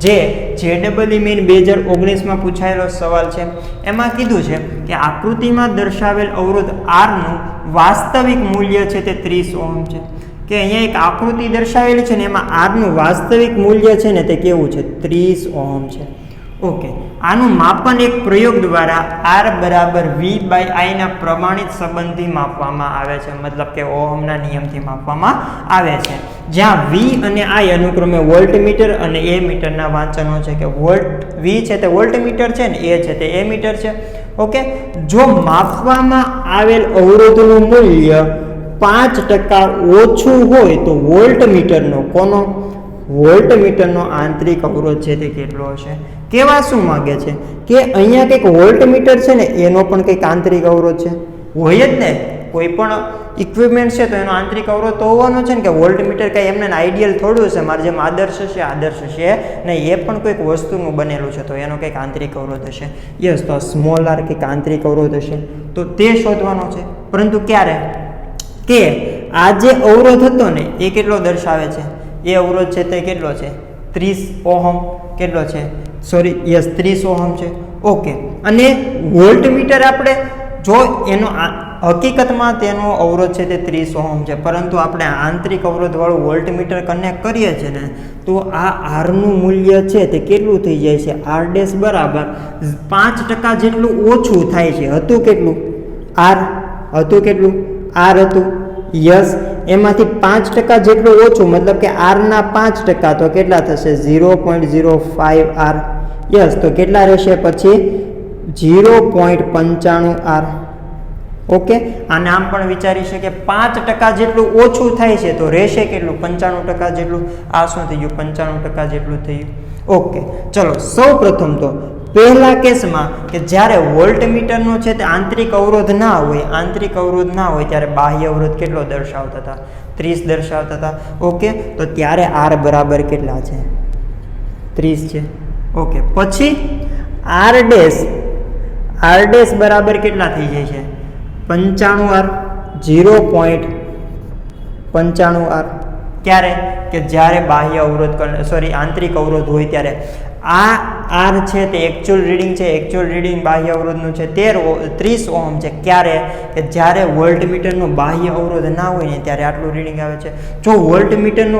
જે JEE મેઇન 2019માં પૂછાયેલો સવાલ છે. એમાં કીધું છે કે આકૃતિમાં દર્શાવેલ અવરોધ R નું વાસ્તવિક મૂલ્ય છે તે 30 ઓહમ છે. કે અહીંયા એક આકૃતિ દર્શાવેલી છે ને એમાં R નું વાસ્તવિક મૂલ્ય છે ને તે કેવું છે? 30 ઓહમ છે. ઓકે, આનું માપન એક પ્રયોગ દ્વારા R બરાબર V/I ના પ્રમાણિત સંબંધથી માપવામાં આવે છે, મતલબ કે ઓહમના નિયમથી માપવામાં આવે છે, જ્યાં V અને I અનુક્રમે વોલ્ટમીટર અને એ મીટરના વાંચનો છે. કે V છે તે વોલ્ટમીટર છે ને એ છે તે એ મીટર છે. ઓકે, જો માપવામાં આવેલ અવરોધનું મૂલ્ય 5% ઓછું હોય તો વોલ્ટમીટરનો વોલ્ટમીટરનો આંતરિક અવરોધ છે તે કેટલો હશે? કેવા શું માંગે છે કે અહીંયા કંઈક વોલ્ટમીટર છે ને એનો પણ કંઈક આંતરિક અવરોધ છે, હોય જ ને? કોઈ પણ ઇક્વિપમેન્ટ છે તો એનો આંતરિક અવરોધ તો હોવાનો છે ને, કે વોલ્ટમીટર કંઈ એમને આઈડિયલ થોડું છે મારે જેમ આદર્શ છે નહીં, એ પણ કોઈક વસ્તુનું બનેલું છે તો એનો કંઈક આંતરિક અવરોધ હશે. યસ, તો સ્મોલ આર કંઈક આંતરિક અવરોધ હશે તો તે શોધવાનો છે. પરંતુ ક્યારે? કે આ જે અવરોધ હતો ને એ કેટલો દર્શાવે છે? એ અવરોધ છે તે કેટલો છે? 30 ઓહમ. કેટલો છે? સોરી, યસ, 30 ઓહમ છે. ઓકે, અને વોલ્ટમીટર આપણે જો એનો હકીકતમાં તેનો અવરોધ છે તે 30 ઓહમ છે, પરંતુ આપણે આંતરિક અવરોધવાળું વોલ્ટમીટર કનેક્ટ કરીએ છીએ ને તો આ આરનું મૂલ્ય છે તે કેટલું થઈ જાય છે? આર ડેશ બરાબર 5% જેટલું ઓછું થાય છે. હતું કેટલું? આર હતું કેટલું? આર હતું. યસ, એમાંથી 5% જેટલું ઓછું, મતલબ કે આરના 5% તો કેટલા થશે? 0.05 આર. યસ, તો કેટલા રહેશે પછી? 0.95 આર. ઓકે, આને આમ પણ વિચારી શકે 5% જેટલું ઓછું થાય છે તો રહેશે કેટલું? 95% જેટલું. આ શું થઈ ગયું? 95% જેટલું થયું. ઓકે, ચલો સૌ પ્રથમ તો પહેલા કેસમાં કે જ્યારે વોલ્ટમીટરનો છે તે આંતરિક અવરોધ ના હોય ત્યારે બાહ્ય અવરોધ કેટલો દર્શાવતા હતા? 30 દર્શાવતા હતા. ઓકે, તો ત્યારે આર બરાબર કેટલા છે? 30 છે. ઓકે, પછી આર ડેશ બરાબર કેટલા થઈ જાય છે? 95 આર. 0.95 આર. ક્યારે? કે જ્યારે બાહ્ય અવરોધ આંતરિક અવરોધ હોય ત્યારે. આ આર છે તે એકચ્યુઅલ રીડિંગ બાહ્ય અવરોધનું છે 30 ઓહમ છે. ક્યારે? કે જ્યારે વોલ્ટમીટરનો બાહ્ય અવરોધ ના હોય ને ત્યારે આટલું રીડિંગ આવે છે. જો વોલ્ટમીટરનો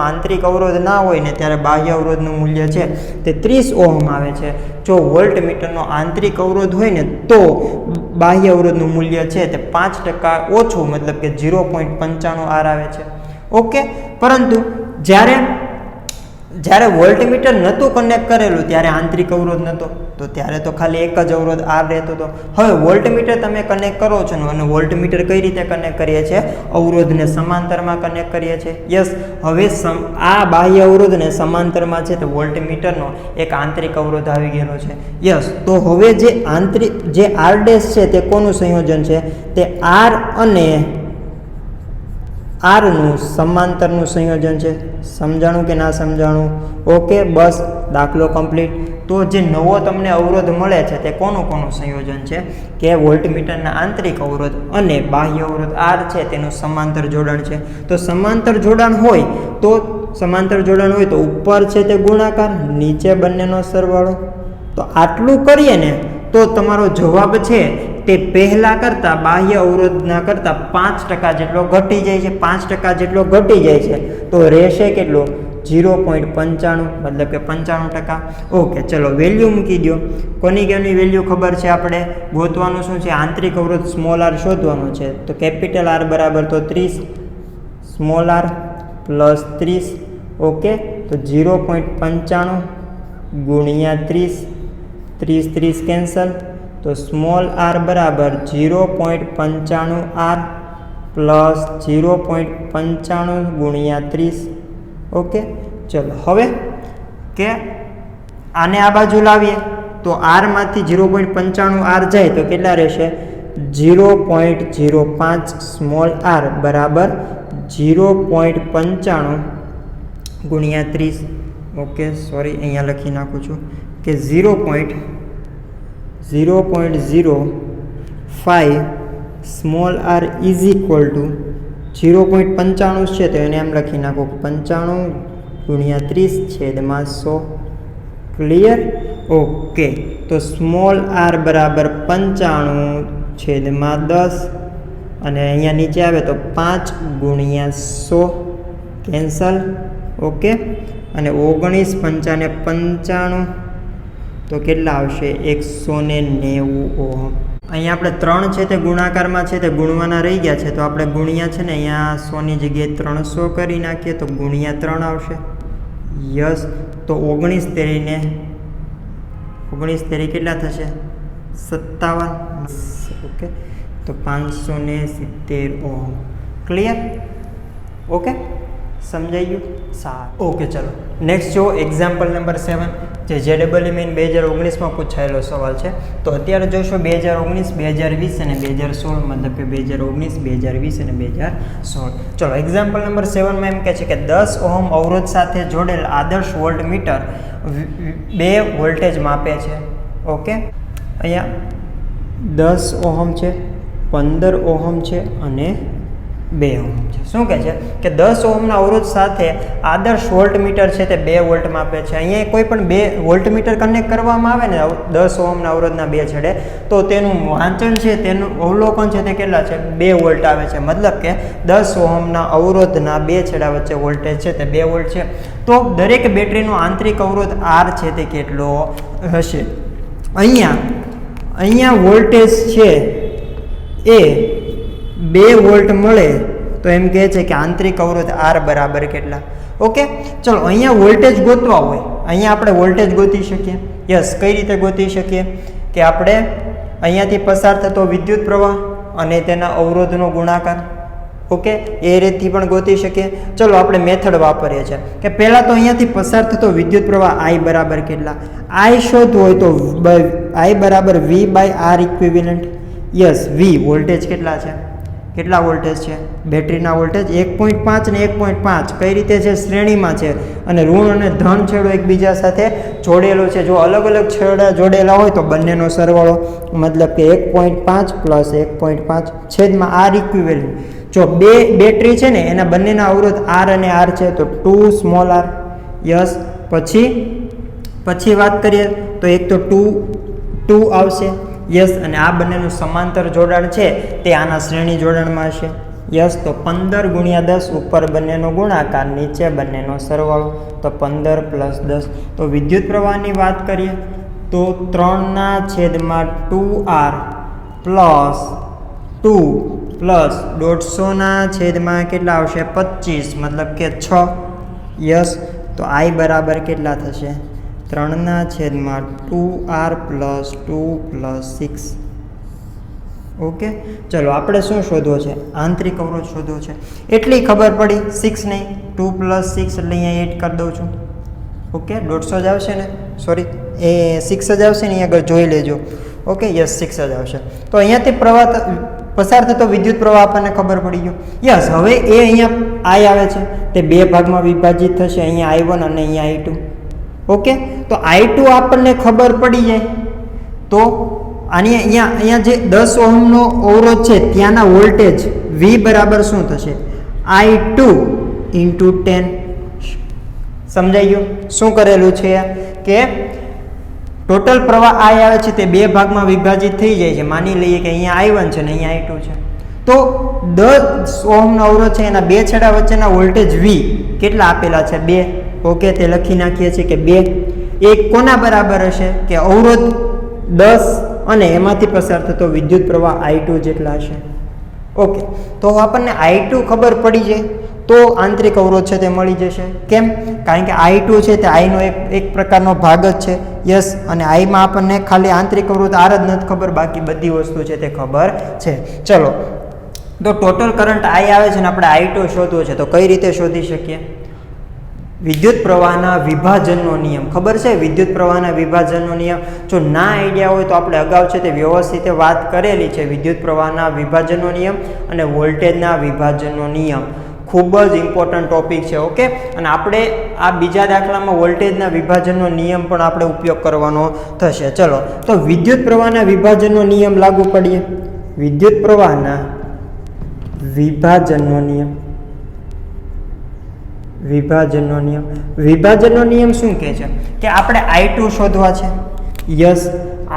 આંતરિક અવરોધ ના હોય ને ત્યારે બાહ્ય અવરોધનું મૂલ્ય છે તે 30 ઓહમ આવે છે. જો વોલ્ટમીટરનો આંતરિક અવરોધ હોય ને તો બાહ્ય અવરોધનું મૂલ્ય છે તે 5% ઓછું, મતલબ કે 0.95 આર આવે છે. ઓકે, પરંતુ જ્યારે વોલ્ટમીટર નહોતું કનેક્ટ કરેલું ત્યારે આંતરિક અવરોધ નહોતો, તો ત્યારે તો ખાલી એક જ અવરોધ આર રહેતો હતો. હવે વોલ્ટમીટર તમે કનેક્ટ કરો છો ને, અને વોલ્ટમીટર કઈ રીતે કનેક્ટ કરીએ છીએ? અવરોધને સમાંતરમાં કનેક્ટ કરીએ છીએ. યસ, હવે આ બાહ્ય અવરોધને સમાંતરમાં છે તો વોલ્ટમીટરનો એક આંતરિક અવરોધ આવી ગયેલો છે. યસ, તો હવે જે આર ડેશ છે તે કોનું સંયોજન છે? તે આર અને આરનું સમાંતરનું સંયોજન છે. સમજાણું કે ના સમજાણું? ઓકે, બસ દાખલો કમ્પ્લીટ. તો જે નવો તમને અવરોધ મળે છે તે કોનું સંયોજન છે? કે વોલ્ટમીટરના આંતરિક અવરોધ અને બાહ્ય અવરોધ આર છે તેનું સમાંતર જોડાણ છે. તો સમાંતર જોડાણ હોય તો ઉપર છે તે ગુણાકાર, નીચે બંનેનો સરવાળો. તો આટલું કરીએ ને તો તમારો જવાબ છે તે પહેલા કરતાં બાહ્ય અવરોધના કરતાં 5% જેટલો ઘટી જાય છે. 5% જેટલો ઘટી જાય છે તો રહેશે કેટલું? 0.95, મતલબ કે 95%. ઓકે, ચલો વેલ્યુ મૂકી દો. કોની વેલ્યુ ખબર છે? આપણે ગોતવાનું શું છે? આંતરિક અવરોધ સ્મોલ આર શોધવાનો છે. તો કેપિટલ આર બરાબર તો 30, સ્મોલ આર પ્લસ 30. ઓકે, તો 0.95 ગુણ્યા 30 કેન્સલ. તો સ્મોલ આર બરાબર 0.95 આર પ્લસ 0.95 ગુણ્યા 30. ઓકે, ચલો હવે કે આને આ બાજુ લાવીએ તો આરમાંથી 0.95 આર જાય તો કેટલા રહેશે? 0.05 સ્મોલ આર બરાબર 0.95 ગુણ્યા 30. ઓકે, સોરી, અહીંયા લખી નાખું છું કે 0.05 small R is equal to 0.95 છે તો એને એમ લખી નાખો 95 ગુણ્યા 30/100. ક્લિયર? ઓકે, તો સ્મોલ આર બરાબર 95/10 અને અહીંયા નીચે આવે તો 5 ગુણ્યા 100 કેન્સલ. ઓકે, અને 19 પંચાને 95 તો કેટલા આવશે? 190 ઓહમ. અહીંયા આપણે 3 છે તે ગુણાકારમાં છે તે ગુણવાના રહી ગયા છે તો આપણે ગુણ્યા છે ને અહીંયા 100ની જગ્યાએ 300 કરી નાખીએ તો ગુણ્યા 3 આવશે. યસ, તો 19 તેરી કેટલા થશે? 57. ઓકે, તો 570 ઓહમ. ક્લિયર? ઓકે, સમજાઈ ગયું? સારું. ઓકે, ચલો નેક્સ્ટ જો એક્ઝામ્પલ નંબર 7. જે JEE 2019માં પૂછાયેલો સવાલ છે. તો અત્યારે જોઈશું 2019, 2020 અને 2016, મતલબ કે 2019, 2020 અને 2016. ચલો એક્ઝામ્પલ નંબર 7 માં એમ કહે છે કે 10 ઓહમ અવરોધ સાથે જોડેલ આદર્શ વોલ્ટમીટર 2 વોલ્ટેજ માપે છે. ઓકે, અહીંયા 10 ઓહમ છે, 15 ઓહમ છે અને 2 ઓહમ છે. શું કહે છે કે 10 ઓહમના અવરોધ સાથે આદર્શ વોલ્ટમીટર છે તે 2 વોલ્ટ માપે છે. અહીંયા કોઈ પણ 2 વોલ્ટમીટર કનેક્ટ કરવામાં આવે ને 10 ઓહમના અવરોધના 2 છેડે, તો તેનું વાંચન છે, તેનું અવલોકન છે તે કેટલા છે? 2 વોલ્ટ આવે છે. મતલબ કે 10 ઓહમના અવરોધના 2 છેડા વચ્ચે વોલ્ટેજ છે તે 2 વોલ્ટ છે. તો દરેક બેટરીનો આંતરિક અવરોધ R છે તે કેટલો હશે? અહીંયા વોલ્ટેજ છે એ 2 વોલ્ટ મળે તો એમ કહે છે કે આંતરિક અવરોધ R બરાબર કેટલા? ઓકે, ચલો અહીંયા વોલ્ટેજ ગોતવા હોય, અહીંયા આપણે વોલ્ટેજ ગોતી શકીએ. યસ, કઈ રીતે ગોતી શકીએ? કે આપણે અહીંયાથી પસાર થતો વિદ્યુત પ્રવાહ અને તેના અવરોધનો ગુણાકાર. ઓકે, એ રીતથી પણ ગોતી શકીએ. ચલો આપણે મેથડ વાપરીએ છીએ કે પહેલાં તો અહીંયાથી પસાર થતો વિદ્યુત પ્રવાહ I બરાબર કેટલા? I શોધવું હોય તો I બરાબર V/R equivalent. Yes, V voltage કેટલા છે? કેટલા વોલ્ટેજ છે? બેટરીના વોલ્ટેજ 1.5 ને 1.5 કઈ રીતે છે? શ્રેણીમાં છે અને ઋણ અને ધન છેડો એકબીજા સાથે જોડેલો છે. જો અલગ અલગ છેડા જોડેલા હોય તો બંનેનો સરવાળો, મતલબ કે 1.5 પ્લસ 1.5 છેદમાં R ઇક્વિવેલન્ટ. જો 2 બેટરી છે ને એના બંનેના અવરોધ R અને R છે તો 2 સ્મોલ r. યસ, પછી વાત કરીએ તો એક તો 2 આવશે. યસ, અને આ બંનેનું સમાંતર જોડાણ છે તે આના શ્રેણી જોડાણમાં હશે. યસ, તો 15 × 10 ઉપર બંનેનો ગુણાકાર, નીચે બંનેનો સરવાળો, તો 15 + 10. તો વિદ્યુત પ્રવાહની વાત કરીએ તો 3/2R પ્લસ 2 પ્લસ 150/, કેટલા આવશે? 25, મતલબ કે 6. યસ, તો I બરાબર કેટલા થશે? 3/2R plus 2 plus 6. ઓકે, ચલો આપણે શું શોધવો છે? આંતરિક અવરોધ શોધવો છે. એટલી ખબર પડી, 6 નહીં, 2 + 6 એટલે અહીંયા 8 કરી દઉં છું. ઓકે, 150 જ આવશે ને? સોરી, એ 6 જ આવશે ને? અહીંયા આગળ જોઈ લેજો. ઓકે, યસ, 6 જ આવશે. તો અહીંયાથી પસાર થતો વિદ્યુત પ્રવાહ આપણને ખબર પડી ગયો. યસ, હવે એ અહીંયા I આવે છે તે 2 ભાગમાં વિભાજિત થશે. અહીંયા I1 અને અહીંયા I2. ઓકે, તો I2 આપણને ખબર પડી જાય તો અહીંયા જે 10 ઓહમનો અવરોધ છે ત્યાંના વોલ્ટેજ V બરાબર શું થશે? I2 × 10. સમજાઈ ગયું? શું કરેલું છે કે ટોટલ પ્રવાહ I આવે છે તે 2 ભાગમાં વિભાજિત થઈ જાય છે. માની લઈએ કે અહીંયા I1 છે ને અહીંયા I2 છે. તો 10 ઓહમનો અવરોધ છે એના 2 છેડા વચ્ચેના વોલ્ટેજ V કેટલા આપેલા છે? 2. ઓકે, તે લખી નાખીએ છીએ કે 2. એક કોના બરાબર હશે? કે અવરોધ 10 અને એમાંથી પસાર થતો વિદ્યુત પ્રવાહ I2 જેટલા હશે. ઓકે, તો આપણને I2 ખબર પડી જાય તો આંતરિક અવરોધ છે તે મળી જશે. કેમ? કારણ કે I2 છે તે I નો એક પ્રકારનો ભાગ જ છે. યસ, અને I માં આપણને ખાલી આંતરિક અવરોધ R જ નથી ખબર, બાકી બધી વસ્તુ છે તે ખબર છે. ચલો, તો ટોટલ કરંટ I આવે છે ને આપણે I2 શોધવો છે, તો કઈ રીતે શોધી શકીએ? વિદ્યુત પ્રવાહના વિભાજનનો નિયમ ખબર છે? વિદ્યુત પ્રવાહના વિભાજનનો નિયમ જો ના આઈડિયા હોય તો આપણે અગાઉ છે તે વ્યવસ્થિત વાત કરેલી છે. વિદ્યુત પ્રવાહના વિભાજનનો નિયમ અને વોલ્ટેજના વિભાજનનો નિયમ ખૂબ જ ઇમ્પોર્ટન્ટ ટોપિક છે. ઓકે, અને આપણે આ બીજા દાખલામાં વોલ્ટેજના વિભાજનનો નિયમ પણ આપણે ઉપયોગ કરવાનો થશે. ચલો, તો વિદ્યુત પ્રવાહના વિભાજનનો નિયમ લાગુ પડીએ. વિદ્યુત પ્રવાહના વિભાજનનો નિયમ શું કહે છે? કે આપણે I2 શોધવા છે. યસ,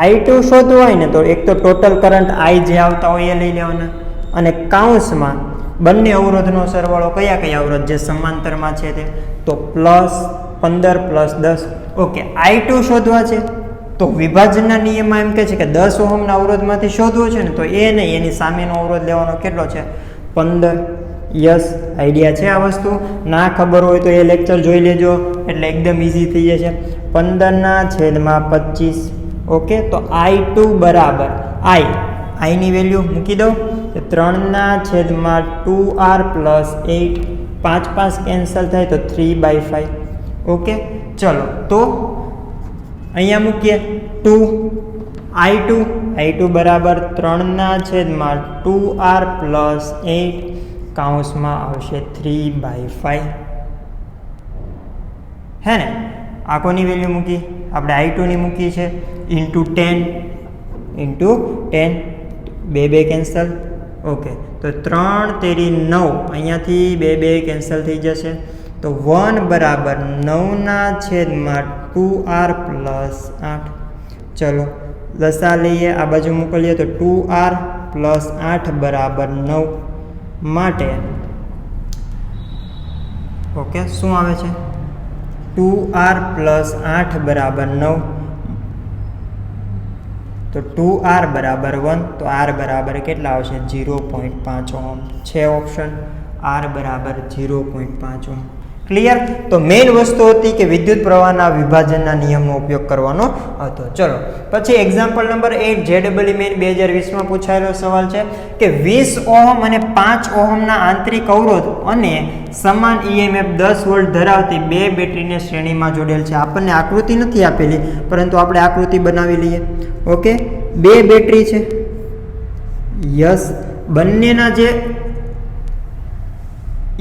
I2 શોધવા હોય ને તો એક તો ટોટલ કરંટ I જે આવતા હોય એ લઈ લેવાના અને કાઉન્સમાં બંને અવરોધનો સરવાળો. કયા અવરોધ? જે સમાંતરમાં છે તે, તો +15 + 10. ઓકે, I2 શોધવા છે તો વિભાજનના નિયમમાં એમ કહે છે કે 10 ઓહમના અવરોધમાંથી શોધવો છે ને તો એ નહીં, એની સામેનો અવરોધ લેવાનો. કેટલો છે? 15. યસ, આઈડિયા છે આ વસ્તુ? ના ખબર હોય તો એ લેક્ચર જોઈ લેજો એટલે એકદમ ઇઝી થઈ જશે. 15/25. ઓકે, તો I2 બરાબર I ની વેલ્યુ મૂકી દઉં 3/2R + 8. 5 કેન્સલ થાય તો 3/5. ઓકે, ચલો, તો અહીંયા મૂકીએ 2 બરાબર 3/2r પ્લસ 8 કૌંસમાં આવશે 3/5 હે ને આ કોની વેલ્યુ મૂકી આપણે i2 ની મૂકી છે ઇન્ટુ 10 બે કેન્સલ ઓકે તો 3 તેરી 9 અહીંયાથી બે કેન્સલ થઈ જશે તો 1 બરાબર 9/2r પ્લસ 8 ચલો લસા લઈએ આ બાજુ મોકલીએ તો 2r પ્લસ 8 બરાબર 9 માટે ઓકે શું આવે છે 2r પ્લસ 8 બરાબર 9 તો 2r બરાબર 1 તો r બરાબર કેટલા આવશે 0.5 ઓહમ છે ઓપ્શન r બરાબર 0.5 ઓહમ ક્લિયર તો મેઇન વસ્તુ હતી કે વિદ્યુત પ્રવાહના વિભાજનના નિયમનો ઉપયોગ કરવાનો હતો ચલો પછી એક્ઝામ્પલ નંબર 8 જેડબલઈ મેઇન 2020 માં પૂછાયેલો સવાલ છે કે 20 ઓહમ અને 5 ઓહમના આંતરિક અવરોધ અને સમાન ઈએમએફ 10 વોલ્ટ ધરાવતી બે બેટરીને શ્રેણીમાં જોડેલ છે આપણને આકૃતિ નથી આપેલી પરંતુ આપણે આકૃતિ બનાવી લઈએ ઓકે બે બેટરી છે યસ બંનેના જે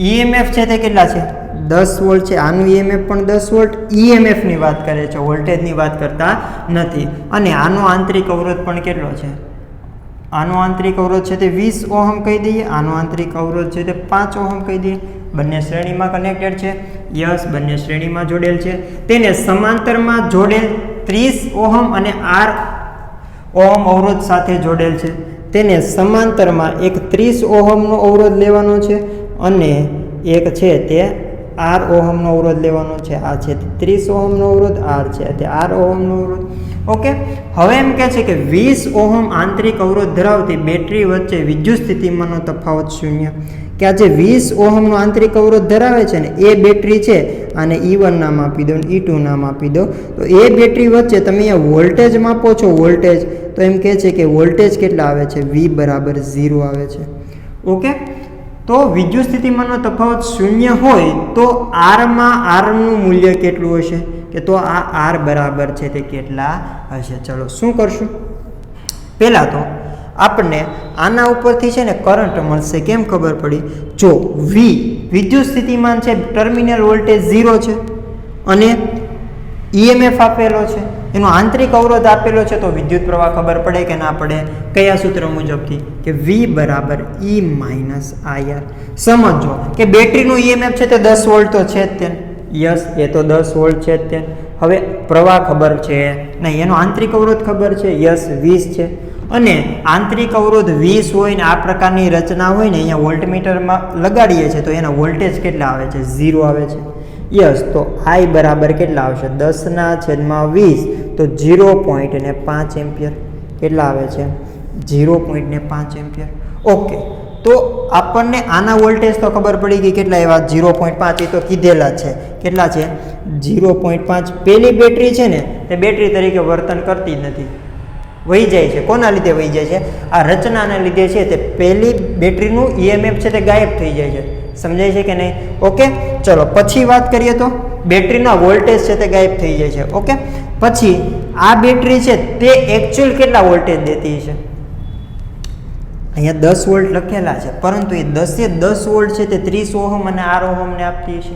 ઈએમએફ છે તે કેટલા છે 10 વોલ્ટ છે આનું ઈએમએફ પણ 10 વોલ્ટ ઈએમએફ ની વાત કરે છે વોલ્ટેજની વાત કરતા નથી અને આનો આંતરિક અવરોધ પણ કેટલો છે આનો આંતરિક અવરોધ છે તે 20 ઓહમ કહી દઈએ આનો આંતરિક અવરોધ છે તે 5 ઓહમ કહી દઈએ બંને શ્રેણીમાં કનેક્ટેડ છે યસ બંને શ્રેણીમાં જોડેલ છે તેને સમાંતરમાં જોડેલ 30 ઓહમ અને 8 ઓહમ અવરોધ સાથે જોડેલ છે તેને સમાંતરમાં એક 30 ઓહમનો અવરોધ લેવાનો છે અને એક છે તે r ઓહમનો અવરોધ લેવાનો છે આ છે 30 ઓહમનો અવરોધ r છે તે r ઓહમનો અવરોધ ઓકે હવે એમ કહે છે કે 20 ઓહમ આંતરિક અવરોધ ધરાવતી બેટરી વચ્ચે વિદ્યુત સ્થિતિમાનનો તફાવત શૂન્ય કે આ જે 20 ઓહમનો આંતરિક અવરોધ ધરાવે છે ને એ બેટરી છે આને E1 નામ આપી દો અને E2 નામ આપી દો તો એ બેટરી વચ્ચે તમે અહીંયા વોલ્ટેજ માપો છો વોલ્ટેજ તો એમ કહે છે કે વોલ્ટેજ કેટલા આવે છે V બરાબર 0 આવે છે ઓકે તો વિદ્યુત સ્થિતિમાનનો તફાવત શૂન્ય હોય તો r માં r નું મૂલ્ય કેટલું હશે કે તો આ r બરાબર છે તે કેટલા હશે ચલો શું કરશું પહેલા તો આપણને આના ઉપરથી છે ને કરંટ મળશે કેમ ખબર પડી જો v વિદ્યુત સ્થિતિમાન છે ટર્મિનલ વોલ્ટેજ 0 છે અને ઈએમએફ આપેલો છે એનો આંતરિક અવરોધ આપેલો છે તો વિદ્યુત પ્રવાહ ખબર પડે કે ના પડે કયા સૂત્ર મુજબથી કે v બરાબર E માઇનસ IR સમજો કે બેટરીનું ઈએમએફ છે તે 10 વોલ્ટ તો છે જ તે યસ એ તો 10 વોલ્ટ છે જ તે હવે પ્રવાહ ખબર છે નહીં એનો આંતરિક અવરોધ ખબર છે યસ 20 છે અને આંતરિક અવરોધ 20 હોય ને આ પ્રકારની રચના હોય ને અહીંયા વોલ્ટમીટરમાં લગાડીએ છીએ તો એના વોલ્ટેજ કેટલા આવે છે 0 આવે છે યસ તો I બરાબર કેટલા આવશે 10/20 તો 0.5 એમ્પિયર કેટલા આવે છે 0.5 એમ્પિયર ઓકે તો આપણને આના વોલ્ટેજ તો ખબર પડી ગઈ કેટલા એવા 0.5 એ તો કીધેલા છે કેટલા છે 0.5 પેલી બેટરી છે ને તે બેટરી તરીકે વર્તન કરતી જ નથી વહી જાય છે કોના લીધે વહી જાય છે આ રચનાના લીધે છે તે પહેલી બેટરીનું ઈએમએફ છે તે ગાયબ થઈ જાય છે સમજાય છે કે નહીં ઓકે ચલો પછી વાત કરીએ તો બેટરીના વોલ્ટેજ છે તે ગાયબ થઈ જાય છે ઓકે પછી આ બેટરી છે તે એકચ્યુઅલ કેટલા વોલ્ટેજ દેતી છે અહીંયા 10 વોલ્ટ લખેલા છે પરંતુ એ 10 વોલ્ટ છે તે 30 ઓહમ અને 8 ઓહમ ને આપતી છે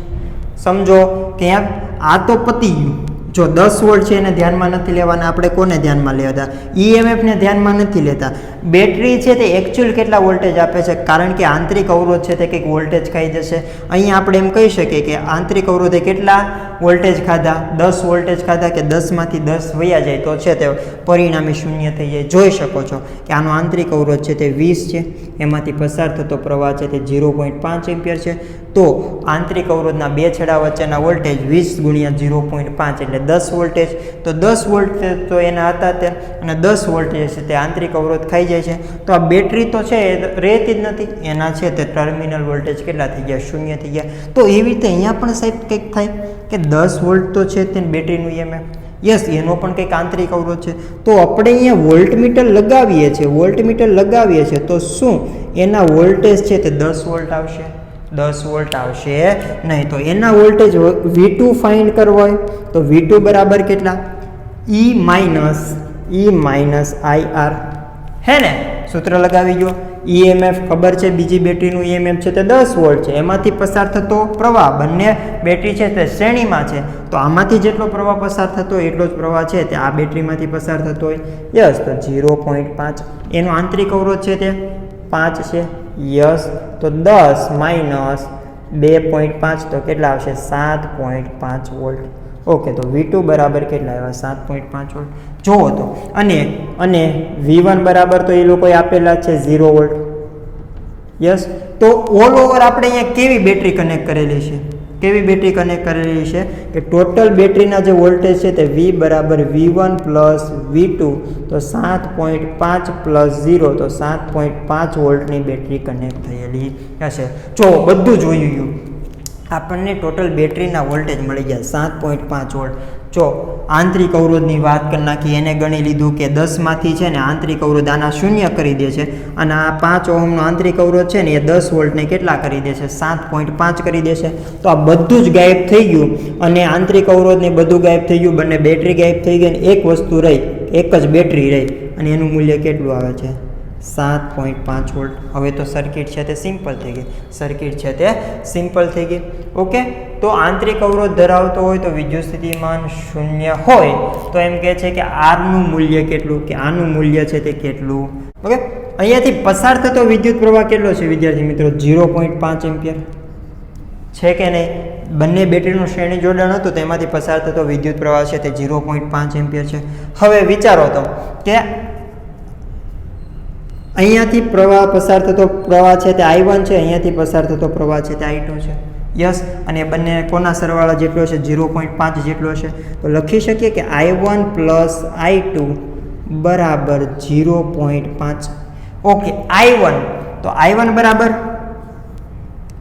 સમજો કે આ તો પતી ગયું જો 10 વોલ્ટ છે એને ધ્યાનમાં નથી લેવાના આપણે કોને ધ્યાનમાં લેતા ઈએમએફ ને ધ્યાનમાં નથી લેતા બેટરી છે તે એકચ્યુઅલ કેટલા વોલ્ટેજ આપે છે કારણ કે આંતરિક અવરોધ છે તે કંઈક વોલ્ટેજ ખાઈ જશે અહીંયા આપણે એમ કહી શકીએ કે આંતરિક અવરોધે કેટલા વોલ્ટેજ ખાધા 10 વોલ્ટેજ ખાધા કે 10 માંથી 10 વયા જાય તો છે તે પરિણામી શૂન્ય થઈ જાય જોઈ શકો છો કે આનો આંતરિક અવરોધ છે તે 20 છે એમાંથી પસાર થતો પ્રવાહ છે તે 0.5 એમ્પિયર છે તો આંતરિક અવરોધના બે છેડા વચ્ચેના વોલ્ટેજ 20 ગુણ્યા 0.5 એટલે 10 વોલ્ટેજ તો 10 વોલ્ટ તો એના હતા તે અને 10 વોલ્ટેજ છે તે આંતરિક અવરોધ ખાઈ જાય છે તો આ બેટરી તો છે એ રહેતી જ નથી એના છે તે ટર્મિનલ વોલ્ટેજ કેટલા થઈ ગયા શૂન્ય થઈ ગયા તો એવી રીતે અહીંયા પણ સાહેબ કંઈક થાય કે 10 વોલ્ટ તો છે તે બેટરીનું ઈએમએફ યસ એનો પણ કંઈક આંતરિક અવરોધ છે તો આપણે અહીંયા વોલ્ટમીટર લગાવીએ છીએ તો શું એના વોલ્ટેજ છે તે 10 વોલ્ટ આવશે 10 વોલ્ટ આવશે નહીં તો એના વોલ્ટેજ V2 ફાઇન્ડ કરવો હોય તો V2 બરાબર કેટલા E માઇનસ IR હે ને, સૂત્ર લગાવી ગયો. EMF ખબર છે, બીજી બેટરીનું EMF છે તે 10 વોલ્ટ છે, એમાંથી પસાર થતો પ્રવાહ, બંને બેટરી છે તે શ્રેણીમાં છે, તો આમાંથી જેટલો પ્રવાહ પસાર થતો હોય એટલો જ પ્રવાહ છે તે આ બેટરીમાંથી પસાર થતો હોય. યસ, તો 0.5 એનો આંતરિક અવરોધ છે તે 5 છે. યસ, તો 10 માઇનસ 2.5 તો કેટલા આવશે? 7.5 વોલ્ટ. ઓકે, તો V2 બરાબર કેટલા આવ્યા? 7.5 વોલ્ટ. જુઓ તો, અને V1 બરાબર તો એ લોકોએ આપેલા છે 0 વોલ્ટ. યસ, તો ઓલ ઓવર આપણે અહીંયા કેવી બેટરી કનેક્ટ કરેલી છે? કેવી બેટરી કનેક્ટ કરેલી છે કે ટોટલ બેટરીના જે વોલ્ટેજ છે તે V બરાબર V1 પ્લસ V2, તો 7.5 પ્લસ 0 તો 7.5 વોલ્ટની બેટરી કનેક્ટ થયેલી હશે. જો બધું જોયું ગયું, આપણને ટોટલ બેટરીના વોલ્ટેજ મળી ગયા 7.5 વોલ્ટ. જો આંતરિક અવરોધની વાત કરી નાખી, એને ગણી લીધું કે 10માંથી છે ને આંતરિક અવરોધ આના શૂન્ય કરી દે છે, અને આ 5 ઓહમનો આંતરિક અવરોધ છે ને એ 10 વોલ્ટને કેટલા કરી દે છે? 7.5 કરી દેશે. તો આ બધું જ ગાયબ થઈ ગયું, અને આંતરિક અવરોધને બધું ગાયબ થઈ ગયું, બંને બેટરી ગાયબ થઈ ગઈ, અને એક વસ્તુ રહી, એક જ બેટરી રહી, અને એનું મૂલ્ય કેટલું આવે છે? 7.5 વોલ્ટ. હવે તો સર્કિટ છે તે સિમ્પલ થઈ ગઈ. સર્કિટ છે તે સિમ્પલ થઈ ગઈ. ઓકે, તો આંતરિક અવરોધ ધરાવતો હોય તો વિદ્યુત સ્થિતિમાન 0 હોય તો એમ કહે છે કે આરનું મૂલ્ય કેટલું, કે આનું મૂલ્ય છે તે કેટલું. ઓકે, અહીંયાથી પસાર થતો વિદ્યુત પ્રવાહ કેટલો છે વિદ્યાર્થી મિત્રો? 0.5 એમ્પિયર છે કે નહીં? બંને બેટરીનું શ્રેણી જોડાણ હતું તેમાંથી પસાર થતો વિદ્યુત પ્રવાહ છે તે 0.5 એમ્પિયર છે. હવે વિચારો તો કે અહીંયાથી પ્રવાહ પસાર થતો પ્રવાહ છે તે I1 છે, અહીંયાથી પસાર થતો પ્રવાહ છે તે I2 છે. યસ, અને બંને કોના સરવાળા જેટલો છે? 0.5 જેટલો છે. તો લખી શકીએ કે I1 પ્લસ I2 બરાબર 0.5. ઓકે, I1, તો I1 બરાબર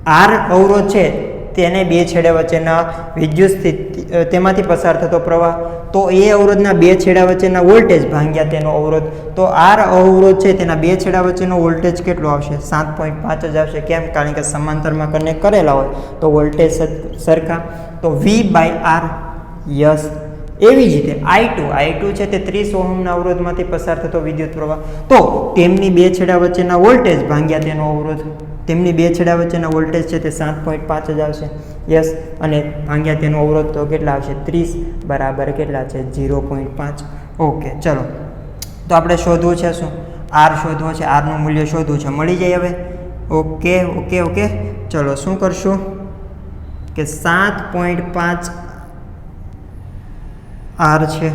R અવરોધ છે તેને બે છેડા વચ્ચેના વિદ્યુત સ્થિતિ તેમાંથી પસાર થતો પ્રવાહ, તો એ અવરોધના બે છેડા વચ્ચેના વોલ્ટેજ ભાગ્યા તેનો અવરોધ, તો R અવરોધ છે તેના બે છેડા વચ્ચેનો વોલ્ટેજ કેટલો આવશે? 7.5 જ આવશે. કેમ? કારણ કે સમાંતરમાં કનેક્ટ કરેલા હોય તો વોલ્ટેજ સરખા, તો V/R. યસ, એવી જ રીતે I2 છે તે 30 ઓહમના અવરોધમાંથી પસાર થતો વિદ્યુત પ્રવાહ, તો તેમની બે છેડા વચ્ચેના વોલ્ટેજ ભાગ્યા તેનો અવરોધ, તેમની બે છેડા વચ્ચેના વોલ્ટેજ છે તે 7.5 જ આવશે. યસ, અને ભાગ્યા તેનો અવરોધ તો કેટલા આવશે? 30 બરાબર કેટલા છે? 0.5. ઓકે, ચલો, તો આપણે શોધવું છે શું? R શોધવો છે, R નું મૂલ્ય શોધવું છે. મળી જાય હવે? ઓકે, ચલો શું કરશું કે 7.5 R છે,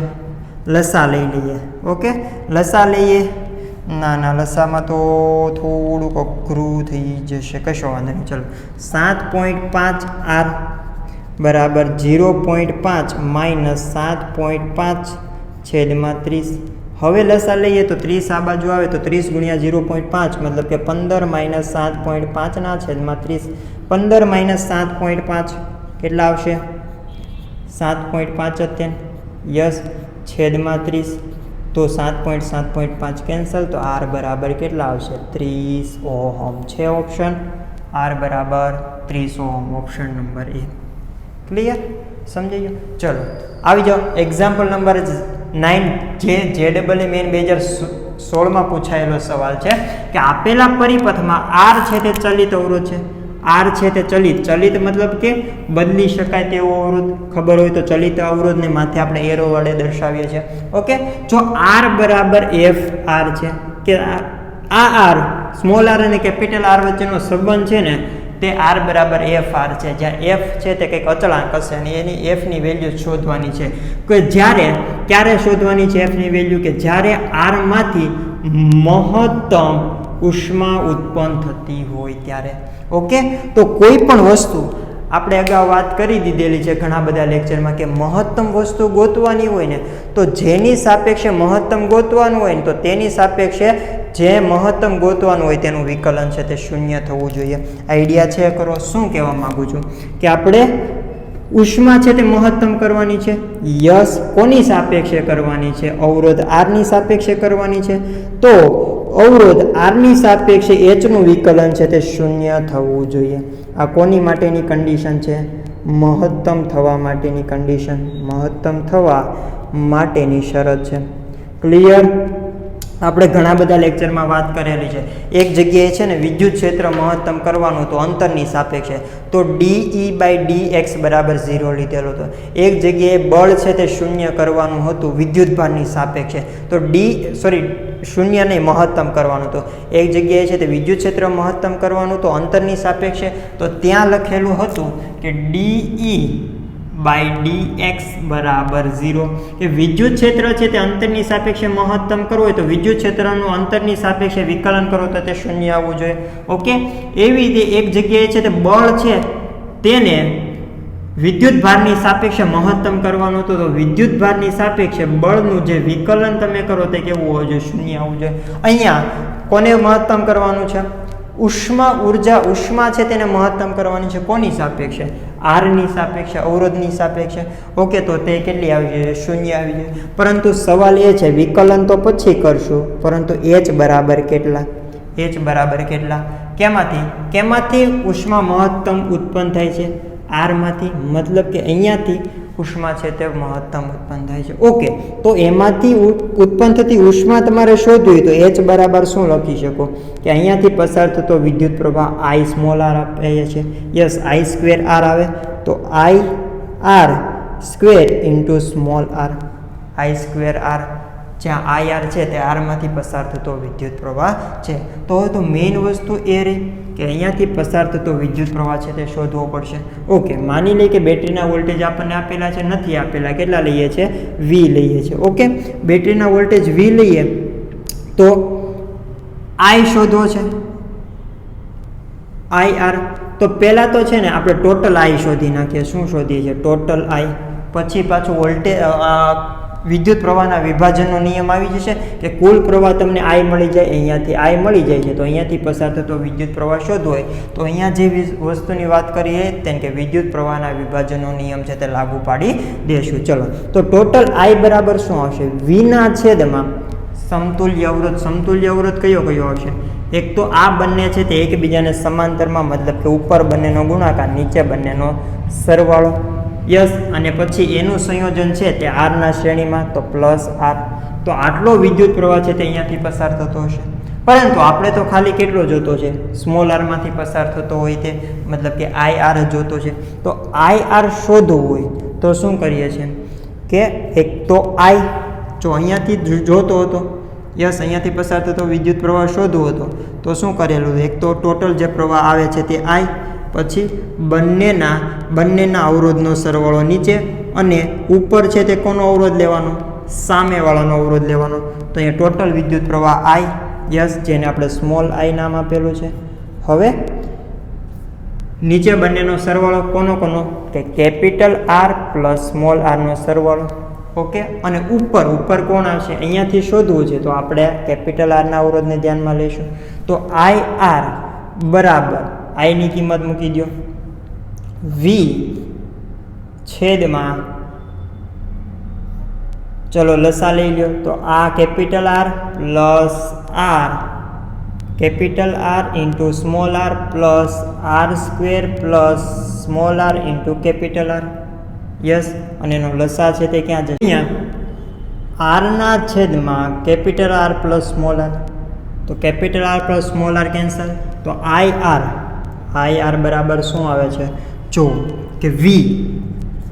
લસા લઈ લઈએ. ઓકે, લસા લઈએ. ના, લસામાં તો થોડુંક અઘરું થઈ જશે, કશો વાંધો નહીં. ચલો, 7.5 R બરાબર 0.5 માઇનસ 7.5 છેદમાં 30. હવે લસા લઈએ તો 30 આ બાજુ આવે તો 30 ગુણ્યા 0.5 મતલબ કે 15 માઇનસ 7.5 ના છેદમાં 30. 15 માઇનસ 7.5 કેટલા આવશે? 7.5 જ તેને. યસ, છેદમાં 30, તો 7.5 કેન્સલ, તો R બરાબર કેટલા આવશે? 30 ઓહમ છે ઓપ્શન. R બરાબર 30 ohm, option number A. Clear? સમજાઈ ગયું? ચલો આવી જાઓ એક્ઝામ્પલ નંબર 9, જે JEE મેન 2016માં પૂછાયેલો સવાલ છે કે આપેલા પરિપથમાં R છે તે ચલિત અવરોધ છે. R છે તે ચલિત મતલબ કે બદલી શકાય તેવો અવરોધ. ખબર હોય તો ચલિત અવરોધને માથે આપણે એરો વડે દર્શાવીએ છીએ. ઓકે, જો R બરાબર FR છે, કે આ R સ્મોલ r અને કેપિટલ R વચ્ચેનો સંબંધ છે ને તે R બરાબર FR છે, જ્યાં F છે તે કંઈક અચળાંક હશે અને એની F ની વેલ્યુ શોધવાની છે. કે ક્યારે શોધવાની છે F ની વેલ્યુ? કે જ્યારે R માંથી મહત્તમ ઉષ્મા ઉત્પન્ન થતી હોય ત્યારે. ઓકે, તો કોઈ પણ વસ્તુ આપણે અગાઉ વાત કરી દીધેલી છે ઘણા બધા લેક્ચરમાં કે મહત્તમ વસ્તુ ગોતવાની હોય ને તો જેની સાપેક્ષે મહત્તમ ગોતવાનું હોય ને તો તેની સાપેક્ષે જે મહત્તમ ગોતવાનું હોય તેનું વિકલન છે તે 0 થવું જોઈએ. આઈડિયા છે કરો? શું કહેવા માંગુ છું કે આપણે ઉષ્મા છે તે મહત્તમ કરવાની છે. યસ, કોની સાપેક્ષે કરવાની છે? અવરોધ R ની સાપેક્ષે કરવાની છે. તો અવરોધ R ની સાપેક્ષે H નું વિકલન છે તે 0 થવું જોઈએ. આ કોની માટેની કન્ડિશન છે? મહત્તમ થવા માટેની કન્ડિશન. મહત્તમ થવા માટેની શરત છે. ક્લિયર? આપણે ઘણા બધા લેક્ચરમાં વાત કરેલી છે. એક જગ્યાએ છે ને વિદ્યુત ક્ષેત્ર મહત્તમ કરવાનું તો અંતરની સાપેક્ષે તો DE/dx બરાબર 0 લીધેલો હતો. એક જગ્યાએ બળ છે તે શૂન્ય કરવાનું હતું વિદ્યુતભારની સાપેક્ષે તો શૂન્ય નહીં મહત્તમ કરવાનું હતું. એક જગ્યાએ છે તે વિદ્યુત ક્ષેત્ર મહત્તમ કરવાનું તો અંતરની સાપેક્ષે તો ત્યાં લખેલું હતું કે DE/dx બરાબર 0 કે વિદ્યુત ક્ષેત્ર છે તે અંતરની સાપેક્ષે મહત્તમ કરવું હોય તો વિદ્યુત ક્ષેત્રનું અંતરની સાપેક્ષે વિકલન કરો તો તે શૂન્ય આવવું જોઈએ. ઓકે, એવી રીતે એક જગ્યાએ છે તે બળ છે તેને વિદ્યુત ભારની સાપેક્ષે મહત્તમ કરવાનું હતું તો વિદ્યુત ભારની સાપેક્ષે બળનું જે વિકલન તમે કરો તે કેવું હોવું જોઈએ? શૂન્ય આવવું જોઈએ. અહીંયા કોને મહત્તમ કરવાનું છે? ઉષ્મા છે તેને મહત્તમ કરવાની છે. કોની સાપેક્ષે? આરની સાપેક્ષે, અવરોધની સાપેક્ષે. ઓકે, તો તે કેટલી આવી જોઈએ? શૂન્ય આવી જોઈએ. પરંતુ સવાલ એ છે વિકલન તો પછી કરશું, પરંતુ H બરાબર કેટલા? H બરાબર કેટલા? કેમાંથી ઉષ્મા મહત્તમ ઉત્પન્ન થાય છે? આરમાંથી. મતલબ કે અહીંયાથી ઉષ્મા છે તે મહત્તમ ઉત્પન્ન થાય છે. ઓકે, તો એમાંથી ઉત્પન્ન થતી ઉષ્મા તમારે શોધવી તો H બરાબર શું લખી શકો કે અહીંયાથી પસાર થતો વિદ્યુત પ્રવાહ I સ્મોલ r આપે છે. યસ, I² r આવે તો IR² into small r. I² r જ્યાં IR છે તે આરમાંથી પસાર થતો વિદ્યુત પ્રવાહ છે. તો હવે તો મેઇન વસ્તુ એ રહી કે અહીંયાથી પસાર થતો વિદ્યુત પ્રવાહ છે તે શોધવો પડશે. ઓકે, માની લઈએ કે બેટરીના વોલ્ટેજ આપણને આપેલા છે, નથી આપેલા. કેટલા લઈએ છે? V લઈએ છે. ઓકે, બેટરીના વોલ્ટેજ V લઈએ તો I શોધવો છે, IR. તો પહેલાં તો છે ને આપણે ટોટલ I શોધી નાખીએ. શું શોધીએ છીએ? Total I. પછી પાછું વોલ્ટેજ વિદ્યુત પ્રવાહના વિભાજનનો નિયમ આવી જશે કે કુલ પ્રવાહ તમને I મળી જાય, અહીંયાથી I મળી જાય છે તો અહીંયાથી પસાર થતો વિદ્યુત પ્રવાહ શોધવો હોય તો અહીંયા જે વસ્તુની વાત કરીએ તેમ કે વિદ્યુત પ્રવાહના વિભાજનનો નિયમ છે તે લાગુ પાડી દેશું. ચલો, તો ટોટલ I બરાબર શું આવશે? Vના છેદમાં સમતુલ્ય અવરોધ. સમતુલ્ય અવરોધ કયો આવશે? એક તો આ બંને છે તે એકબીજાને સમાંતરમાં, મતલબ કે ઉપર બંનેનો ગુણાકાર, નીચે બંનેનો સરવાળો. યસ, અને પછી એનું સંયોજન છે તે આરના શ્રેણીમાં તો પ્લસ R. તો આટલો વિદ્યુત પ્રવાહ છે તે અહીંયાથી પસાર થતો હશે. પરંતુ આપણે તો ખાલી કેટલો જોતો છે? સ્મોલ આરમાંથી પસાર થતો હોય તે, મતલબ કે IR જોતો છે. તો IR શોધવું હોય તો શું કરીએ છીએ કે એક તો I જો અહીંયાથી જોતો હતો, યસ, અહીંયાથી પસાર થતો વિદ્યુત પ્રવાહ શોધવો હતો તો શું કરેલું? એક તો ટોટલ જે પ્રવાહ આવે છે તે I, પછી બંનેના અવરોધનો સરવાળો નીચે, અને ઉપર છે તે કોનો અવરોધ લેવાનો? સામેવાળાનો અવરોધ લેવાનો. તો અહીંયા ટોટલ વિદ્યુત પ્રવાહ I, યસ, જેને આપણે સ્મોલ I નામ આપેલું છે. હવે નીચે બંનેનો સરવાળો કોનો? કે capital R plus small r નો સરવાળો. ઓકે, અને ઉપર કોણ આવશે? અહીંયાથી શોધવું છે તો આપણે કેપિટલ Rના અવરોધને ધ્યાનમાં લઈશું. તો IR બરાબર I ની કિંમત મૂકી દો V છેદમાં, ચલો લસા લઈ લ્યો તો આ capital R plus R, capital R into small r plus R² plus small r into capital R. Yes, અને એનો લસા છે તે ક્યાં જશે? અહીંયા આરના છેદમાં capital R plus small r. તો capital R plus small r cancel. તો IR બરાબર શું આવે છે? જો કે V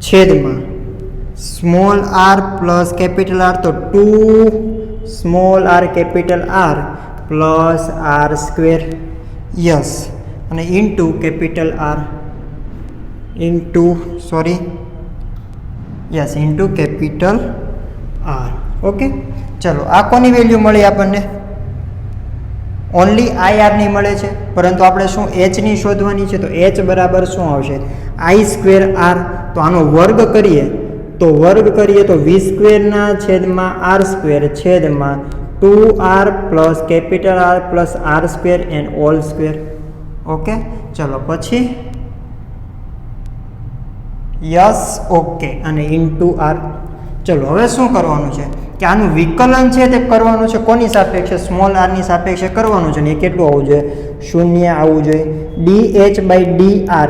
છેદમાં small r plus capital R, તો 2 small r capital R plus R². Yes, અને into capital R into capital R. Okay, ચલો, આ કોની વેલ્યુ મળી આપણને? ઓનલી IR ની મળે છે, પરંતુ આપણે શું H ની શોધવાની છે તો H બરાબર શું આવશે? I² R. તો આનો વર્ગ કરીએ તો V² ના છેદમાં R² છેદમાં 2R plus capital R plus R² and all square. Okay, ચલો પછી યસ, ઓકે, અને ઇન્ટુ R. ચલો, હવે શું કરવાનું છે કે આનું વિકલન છે તે કરવાનું છે. કોની સાપેક્ષે? સ્મોલ r ની સાપેક્ષે કરવાનું છે. ને એ કેટલું આવવું જોઈએ? શૂન્ય આવવું જોઈએ. DH/dr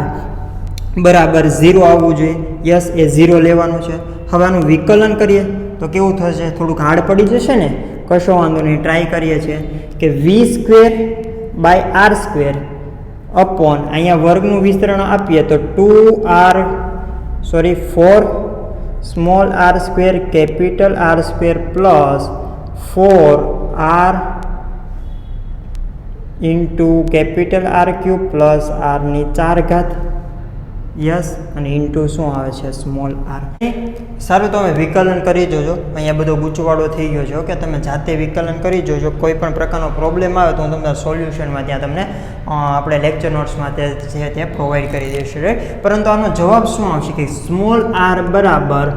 બરાબર 0 આવવું જોઈએ. યસ, એ 0 લેવાનું છે. હવે આનું વિકલન કરીએ તો કેવું થશે, થોડુંક હાર્ડ પડી જશે ને, કશો વાંધો નહીં, ટ્રાય કરીએ છીએ કે v² r² અપોન અહીંયા વર્ગનું વિસ્તરણ આપીએ તો 4 small r² capital R² plus 4r into capital R³ plus r⁴ yes, અને ઇન્ટુ શું આવે છે, સ્મોલ r. સારું, તમે વિકલન કરી જોજો. અહીંયા બધો ગૂંચવાડો થઈ ગયો છે. ઓકે, તમે જાતે વિકલન કરી જોજો. કોઈ પણ પ્રકારનો પ્રોબ્લેમ આવે તો હું તમને સોલ્યુશનમાં ત્યાં તમને આપણે લેક્ચર નોટ્સમાં તે પ્રોવાઈડ કરી દઈશું, રાઈટ. પરંતુ આનો જવાબ શું આવશે કે સ્મોલ r બરાબર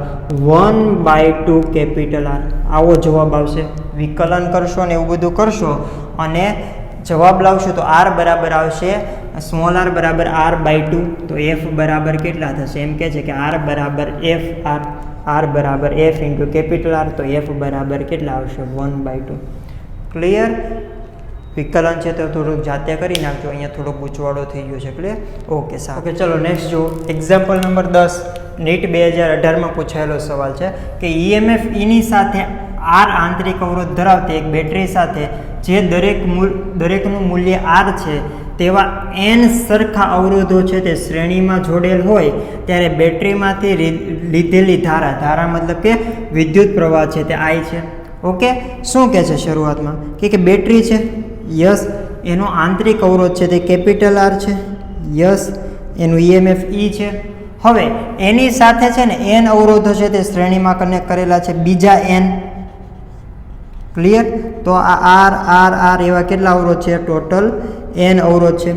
1/2 કેપિટલ R. આવો જવાબ આવશે. વિકલન કરશો ને એવું બધું કરશો અને જવાબ લાવશો તો r બરાબર આવશે સ્મોલ r બરાબર r/2. તો f બરાબર કેટલા થશે, એમ કે છે કે r બરાબર f r બરાબર f ઇન્ટુ કેપિટલ R. તો f બરાબર કેટલા આવશે, 1/2. ક્લિયર. વિકલન છે તો થોડુંક જાતે કરી નાખજો. અહીંયા થોડોક ગૂંચવાડો થઈ ગયો છે. ક્લિયર. ઓકે, સારું. ઓકે, ચલો નેક્સ્ટ જુઓ. એક્ઝામ્પલ નંબર 10 નીટ 2018માં પૂછાયેલો સવાલ છે કે EMF ની સાથે R આંતરિક અવરોધ ધરાવતી એક બેટરી સાથે જે દરેકનું મૂલ્ય R છે તેવા n સરખા અવરોધો છે તે શ્રેણીમાં જોડેલ હોય ત્યારે બેટરીમાંથી લીધેલી ધારા મતલબ કે વિદ્યુત પ્રવાહ છે તે I છે. ઓકે, શું કહે છે શરૂઆતમાં કે બેટરી છે, યસ, એનો આંતરિક અવરોધ છે તે કેપિટલ R છે, યસ, એનું EMF E છે. હવે એની સાથે છે ને n અવરોધો છે તે શ્રેણીમાં કનેક્ટ કરેલા છે, બીજા n. ક્લિયર. તો આ R એવા કેટલા અવરોધ છે, ટોટલ n અવરોધ છે.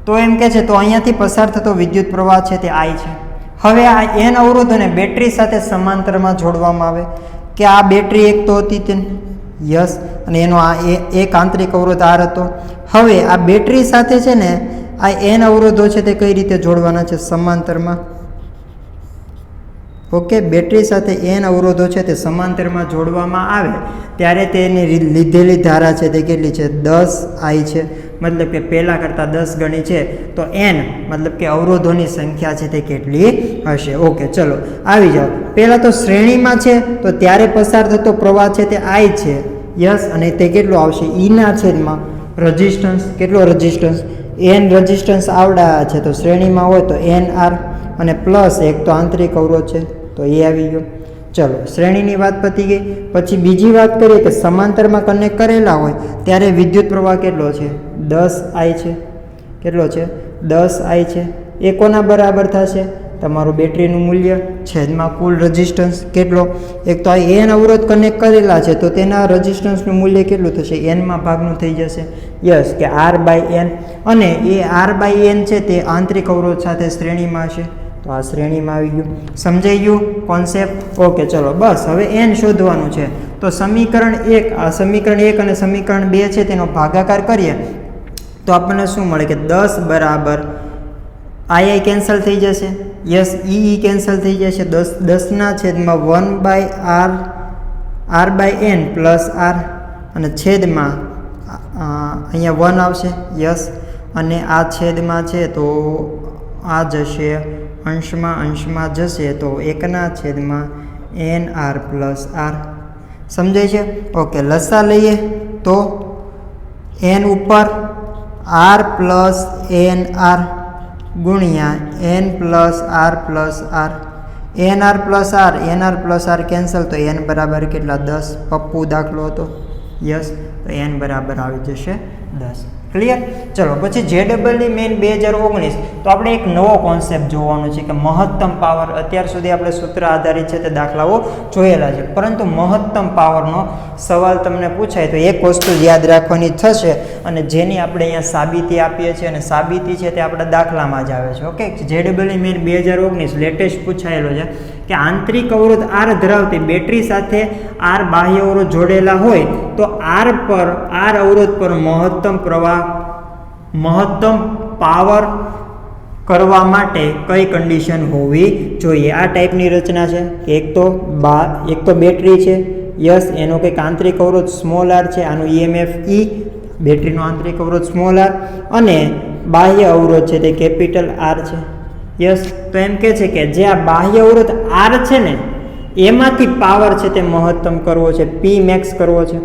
તો એમ કે છે તો અહીંયાથી પસાર થતો વિદ્યુત પ્રવાહ છે તે I છે. હવે આ n અવરોધોને બેટરી સાથે સમાંતરમાં જોડવામાં આવે કે આ બેટરી એક તો હતી તે, યસ, અને એનો આ એક આંતરિક અવરોધ R હતો. હવે આ બેટરી સાથે છે ને આ n અવરોધો છે તે કઈ રીતે જોડવાના છે, સમાંતરમાં. ઓકે, બેટરી સાથે n અવરોધો છે તે સમાંતરમાં જોડવામાં આવે ત્યારે તેની લીધેલી ધારા છે તે કેટલી છે, 10I છે. મતલબ કે પહેલાં કરતાં 10 ગણી છે. તો n મતલબ કે અવરોધોની સંખ્યા છે તે કેટલી હશે. ઓકે, ચલો આવી જાઓ. પહેલાં તો શ્રેણીમાં છે તો ત્યારે પસાર થતો પ્રવાહ છે તે I છે, યસ, અને તે કેટલો આવશે, ઈના છેદમાં રેઝિસ્ટન્સ. કેટલો રેઝિસ્ટન્સ, n રેઝિસ્ટન્સ આવડા છે તો શ્રેણીમાં હોય તો nR, અને પ્લસ એક તો આંતરિક અવરોધ છે તો એ આવી ગયો. ચલો, શ્રેણીની વાત પતી ગઈ. પછી બીજી વાત કરીએ કે સમાંતરમાં કનેક્ટ કરેલા હોય ત્યારે વિદ્યુત પ્રવાહ કેટલો છે, 10I છે. કેટલો છે, 10I છે. એ કોના બરાબર થશે, તમારું બેટરીનું મૂલ્ય છેદમાં કુલ રેઝિસ્ટન્સ. કેટલો, એક તો આ n અવરોધ કનેક્ટ કરેલા છે તો તેના રેઝિસ્ટન્સનું મૂલ્ય કેટલું થશે, n માં ભાગનું થઈ જશે, યસ, કે R/n. અને એ R/n છે તે આંતરિક અવરોધ સાથે શ્રેણીમાં હશે. તો આ શ્રેણીમાં આવી ગયું. સમજાઈ ગયું કોન્સેપ્ટ? ઓકે, ચલો બસ હવે n શોધવાનું છે. તો સમીકરણ 1 અને સમીકરણ 2 છે તેનો ભાગાકાર કરીએ તો આપણને શું મળે કે 10 બરાબર I કેન્સલ થઈ જશે, યસ, E કેન્સલ થઈ જશે, 10ના છેદમાં 1/R/n પ્લસ R, અને છેદમાં અહીંયા 1 આવશે, યસ, અને આ છેદમાં છે તો આ જશે અંશમાં જશે તો 1ના છેદમાં nR પ્લસ R. સમજાય છે? ઓકે, લસા લઈએ તો n ઉપર R પ્લસ nR ગુણ્યા n plus R plus R. nR plus R cancel તો n બરાબર કેટલા, 10. પપ્પુ દાખલો હતો, યસ, તો n બરાબર આવી જશે 10. ક્લિયર. ચલો પછી JEE મેઇન 2019 તો આપણે એક નવો કોન્સેપ્ટ જોવાનો છે કે મહત્તમ પાવર. અત્યાર સુધી આપણે સૂત્ર આધારિત છે તે દાખલાઓ જોયેલા છે, પરંતુ મહત્તમ પાવરનો સવાલ તમને પૂછાય તો એક વસ્તુ યાદ રાખવાની થશે, અને જેની આપણે અહીંયા સાબિતી આપીએ છીએ, અને સાબિતી છે તે આપણા દાખલામાં જ આવે છે. ઓકે, JEE મેઇન 2019 લેટેસ્ટ પૂછાયેલો છે કે આંતરિક અવરોધ R ધરાવતી બેટરી સાથે R બાહ્ય અવરોધ જોડેલા હોય તો R અવરોધ પર મહત્તમ પાવર કરવા માટે કઈ કન્ડિશન હોવી જોઈએ. આ ટાઈપની રચના છે કે એક તો બેટરી છે, યસ, એનો કંઈક આંતરિક અવરોધ સ્મોલ r છે, આનું EMF E, બેટરીનો આંતરિક અવરોધ સ્મોલ r, અને બાહ્ય અવરોધ છે તે કેપિટલ R છે, યસ. તો એમ કે છે કે જે આ બાહ્ય અવરોધ R છે ને એમાંથી પાવર છે તે મહત્તમ કરવો છે, પી મેક્સ કરવો છે.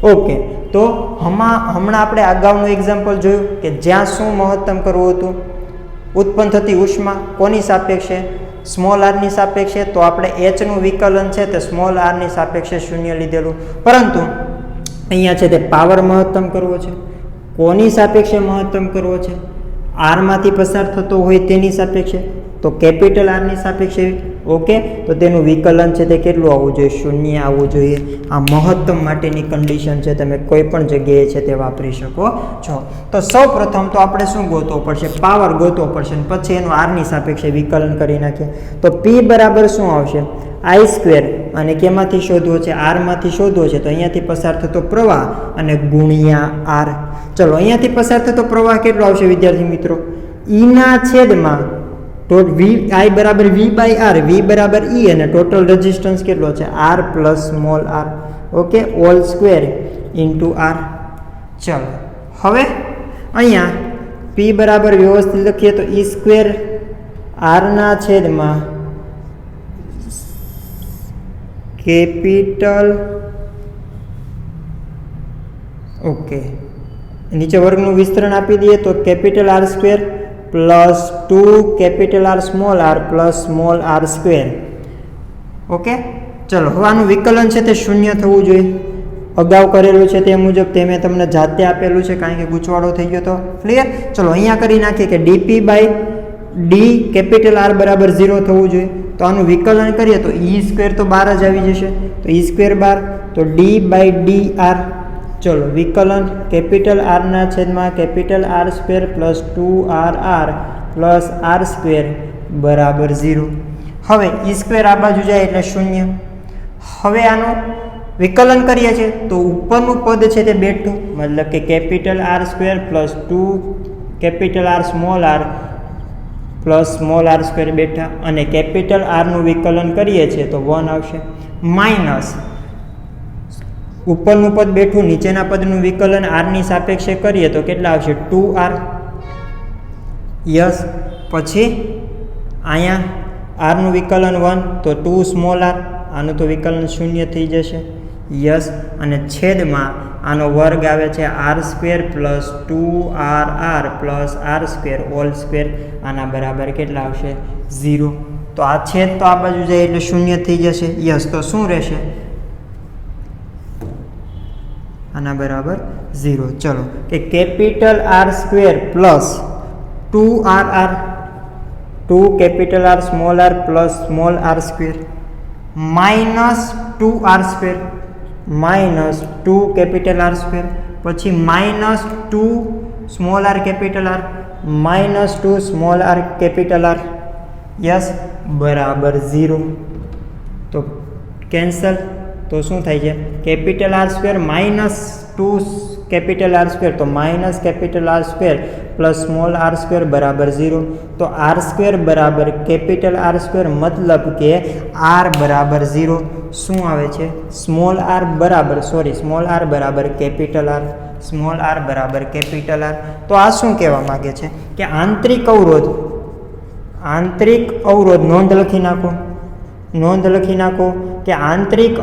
ઓકે, તો હમણાં આપણે અગાઉનું એક્ઝામ્પલ જોયું કે જ્યાં શું મહત્તમ કરવું હતું, ઉત્પન્ન થતી ઉષ્મા કોની સાપેક્ષે, સ્મોલ આરની સાપેક્ષે. તો આપણે એચનું વિકલન છે તે સ્મોલ આરની સાપેક્ષે શૂન્ય લીધેલું, પરંતુ અહીંયા છે તે પાવર મહત્તમ કરવો છે. કોની સાપેક્ષે મહત્તમ કરવો છે? આરમાંથી પસાર થતો હોય તેની સાપેક્ષે, તો કેપિટલ આરની સાપેક્ષે. ઓકે, તો તેનું વિકલન છે તે કેટલું આવવું જોઈએ? શૂન્ય આવવું જોઈએ. આ મહત્તમ માટેની કન્ડિશન છે, તમે કોઈ પણ જગ્યાએ છે તે વાપરી શકો છો. તો સૌ પ્રથમ તો આપણે શું ગોતવો પડશે? પાવર ગોતવો પડશે, પછી એનું આરની સાપેક્ષે વિકલન કરી નાખીએ. તો પી બરાબર શું આવશે? આઈ સ્ક્વેર, અને કેમાંથી શોધવો છે? આરમાંથી શોધવો છે. તો અહીંયાથી પસાર થતો પ્રવાહ અને ગુણ્યા આર. ચલો, અહીંયાથી પસાર થતો પ્રવાહ કેટલો આવશે વિદ્યાર્થી મિત્રો? ઈના છેદમાં આઈ બરાબર વી બાય આર, વી બરાબર ઈ, અને ટોટલ રેઝિસ્ટન્સ કેટલો છે? R plus small R. Okay, all square into R. ચલો, હવે અહીંયા પી બરાબર વ્યવસ્થિત લખીએ તો ઈ સ્ક્વેર આરના છેદમાં કેપિટલ, ઓકે, નીચે વર્ગનું વિસ્તરણ આપી દઈએ તો capital R square plus 2 capital R plus small R square. Okay, ચલો, હવે આનું વિકલન છે તે શૂન્ય થવું જોઈએ. અગાઉ કરેલું છે તે મુજબ તે મેં તમને જાતે આપેલું છે, કારણ કે ગૂંચવાડો થઈ ગયો તો. ક્લિયર? ચલો, અહીંયા કરી નાખીએ કે DP by D capital R બરાબર 0 થવું જોઈએ. તો આનું વિકલન કરીએ તો ઈ સ્ક્વેર તો બાર જ આવી જશે, તો ઈ સ્ક્વેર બાર, તો ડી બાય ડી આર. ચલો, વિકલન કેપિટલ આરના છેદમાં capital R square plus 2 R plus R square બરાબર 0. હવે ઈ સ્ક્વેર આ બાજુ જાય એટલે શૂન્ય. હવે આનું વિકલન કરીએ છીએ તો ઉપરનું પદ છે તે બેઠું, મતલબ કે capital R square plus 2 capital R plus small R square બેઠા, અને કેપિટલ આરનું વિકલન કરીએ છીએ તો 1 આવશે. માઇનસ ઉપરનું પદ બેઠું, નીચેના પદનું વિકલન આરની સાપેક્ષે કરીએ તો કેટલા આવશે? 2r. યસ, પછી અહીંયા આરનું વિકલન 1, તો 2 સ્મોલ આર, આનું તો વિકલન શૂન્ય થઈ જશે. યસ, અને છેદમાં આનો વર્ગ આવે છે R square plus 2r plus R square all square, આના બરાબર કેટલા આવશે? 0. તો આ છેદ તો આ બાજુ જાય એટલે શૂન્ય થઈ જશે. યસ, તો શું રહેશે? આના બરાબર 0. ચલો, કે capital R square plus 2r 2 capital R plus small R square minus 2r square minus 2 capital R square, પછી minus 2 small R capital R minus 2 small R capital R. Yes, બરાબર 0. તો કેન્સલ. તો શું થાય છે? Capital R square minus 2 capital R square, તો minus capital R square plus small R square બરાબર 0. તો આર સ્ક્વેર બરાબર કેપિટલ આર સ્ક્વેર, મતલબ કે આર બરાબર 0. શું આવે છે? સ્મોલ આર બરાબર કેપિટલ આર, સ્મોલ આર બરાબર કેપિટલ આર. તો આ શું કહેવા માગે છે? કે આંતરિક અવરોધ નોંધ લખી નાખો કે આંતરિક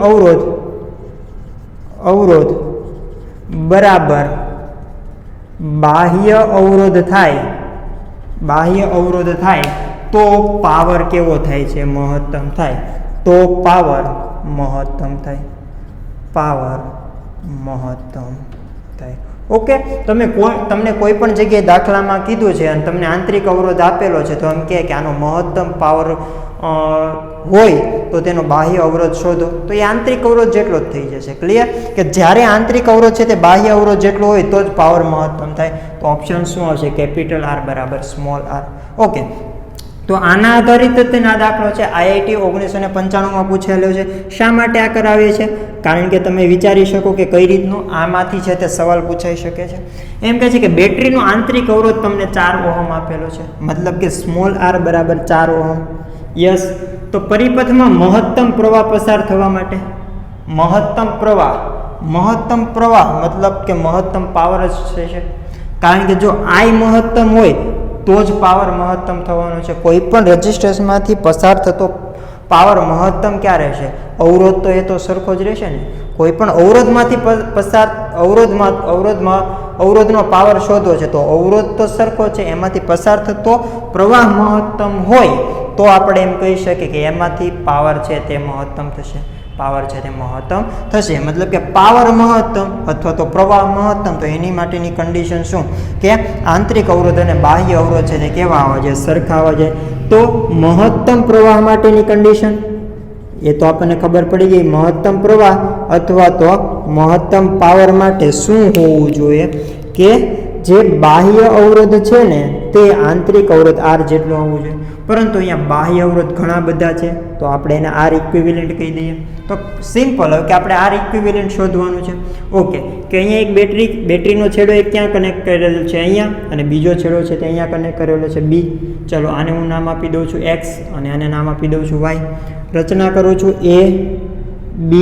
અવરોધ બરાબર બાહ્ય અવરોધ થાય તો પાવર કેવો થાય છે? મહત્તમ થાય. તો પાવર મહત્તમ થાય. ઓકે, તમને કોઈ પણ જગ્યાએ દાખલામાં કીધું છે અને તમને આંતરિક અવરોધ આપેલો છે, તો એમ કે આનો મહત્તમ પાવર હોય તો તેનો બાહ્ય અવરોધ શોધો, તો એ આંતરિક અવરોધ જેટલો જ થઈ જશે. ક્લિયર? કે જ્યારે આંતરિક અવરોધ છે તે બાહ્ય અવરોધ જેટલો હોય તો જ પાવર મહત્તમ થાય. તો ઓપ્શન શું આવશે? કેપિટલ આર બરાબર સ્મોલ આર. ઓકે, તો આના આધારિત તેના દાખલો છે આઈઆઈટી 1995માં પૂછેલો છે. શા માટે આ કરાવીએ છીએ? કારણ કે તમે વિચારી શકો કે કઈ રીતનું આમાંથી છે તે સવાલ પૂછાઈ શકે છે. એમ કહે છે કે બેટરીનો આંતરિક અવરોધ તમને 4 ઓહમ આપેલો છે, મતલબ કે સ્મોલ આર બરાબર 4 ઓહમ. યસ, તો પરિપથમાં મહત્તમ પ્રવાહ પસાર થવા માટે મહત્તમ પ્રવાહ મતલબ કે મહત્તમ પાવર જ છે, કારણ કે જો આઈ મહત્તમ હોય તો જ પાવર મહત્તમ થવાનો છે. કોઈ પણ રેઝિસ્ટન્સમાંથી પસાર થતો પાવર મહત્તમ ક્યાં રહેશે? અવરોધ તો એ તો સરખો જ રહેશે ને. કોઈ પણ અવરોધમાંથી પસાર અવરોધનો પાવર શોધવો છે તો અવરોધ તો સરખો છે, એમાંથી પસાર થતો પ્રવાહ મહત્તમ હોય તો આપણે એમ કહી શકીએ કે એમાંથી પાવર છે તે મહત્તમ થશે. પાવર છે તે મહત્તમ થશે. મતલબ કે પાવર મહત્તમ અથવા તો પ્રવાહ મહત્તમ, તો એની માટેની કન્ડિશન શું કે આંતરિક અવરોધ અને બાહ્ય અવરોધ છે તે કેવા આવવા જોઈએ? સરખા આવવા જોઈએ. તો મહત્તમ પ્રવાહ માટેની કન્ડિશન એ તો આપણને ખબર પડી ગઈ. મહત્તમ પ્રવાહ અથવા તો મહત્તમ પાવર માટે શું હોવું જોઈએ કે જે બાહ્ય અવરોધ છે ને તે આંતરિક અવરોધ R જેટલો હોવું જોઈએ. પરંતુ અહીંયા બાહ્ય અવરોધ ઘણા બધા છે તો આપણે એને R ઇક્વિવેલન્ટ કહી દઈએ. તો સિમ્પલ હવે કે આપણે R ઇક્વિવેલન્ટ શોધવાનું છે. ઓકે, કે અહીંયા એક બેટરીનો છેડો એક ક્યાં કનેક્ટ કરેલો છે? અહીંયા, અને બીજો છેડો છે તે અહીંયા કનેક્ટ કરેલો છે B. ચલો આને હું નામ આપી દઉં છું X અને આને નામ આપી દઉં છું Y. રચના કરું છું A B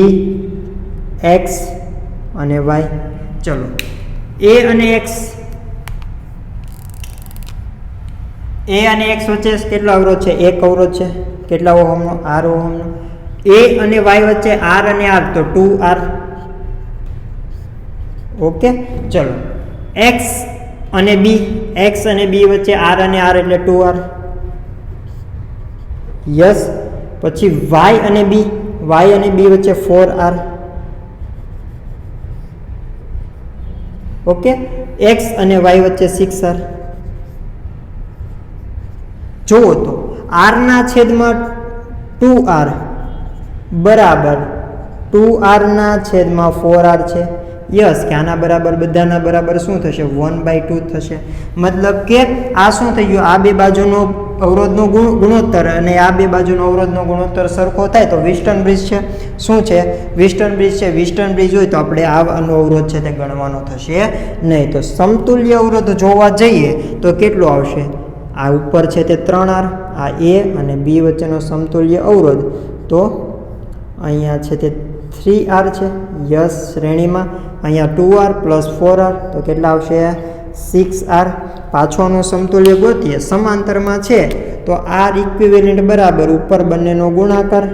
X અને Y. ચલો A અને X વચ્ચે કેટલો અવરોધ છે? એક અવરોધ છે. કેટલા ઓહમનો? R ઓહમનો. A અને Y વચ્ચે R અને R તો 2R. ઓકે, ચલો X અને B વચ્ચે R અને R એટલે 2R. યસ. પછી Y અને B વચ્ચે 4R. ઓકે, X અને Y વચ્ચે 6R. જુઓ તો R ના છેદમાં 2R બરાબર 2R ના છેદમાં 4R છે. યસ, કે આના બરાબર બધાના બરાબર શું થશે? 1/2 થશે. મતલબ કે આ શું થઈ ગયું? આ બે બાજુનો અવરોધનો ગુણોત્તર અને આ બે બાજુનો અવરોધનો ગુણોત્તર સરખો થાય તો વિસ્ટન બ્રિજ છે. શું છે? વિસ્ટન બ્રિજ છે. વિસ્ટન બ્રિજ હોય તો આપણે આનો અવરોધ છે તે ગણવાનો થશે નહીં. તો સમતુલ્ય અવરોધ જોવા જઈએ તો કેટલો આવશે? આ ઉપર છે તે 3R, આ A અને B વચ્ચેનો સમતુલ્ય અવરોધ તો અહીંયા છે તે 3R છે. યસ, શ્રેણીમાં. અહીંયા 2R પ્લસ 4R તો કેટલા આવશે? 6R. પાછળનું સમતુલ્ય ગોતીએ. સમાંતરમાં છે તો R ઇક્વિવેલન્ટ બરાબર ઉપર બંનેનો ગુણાકાર,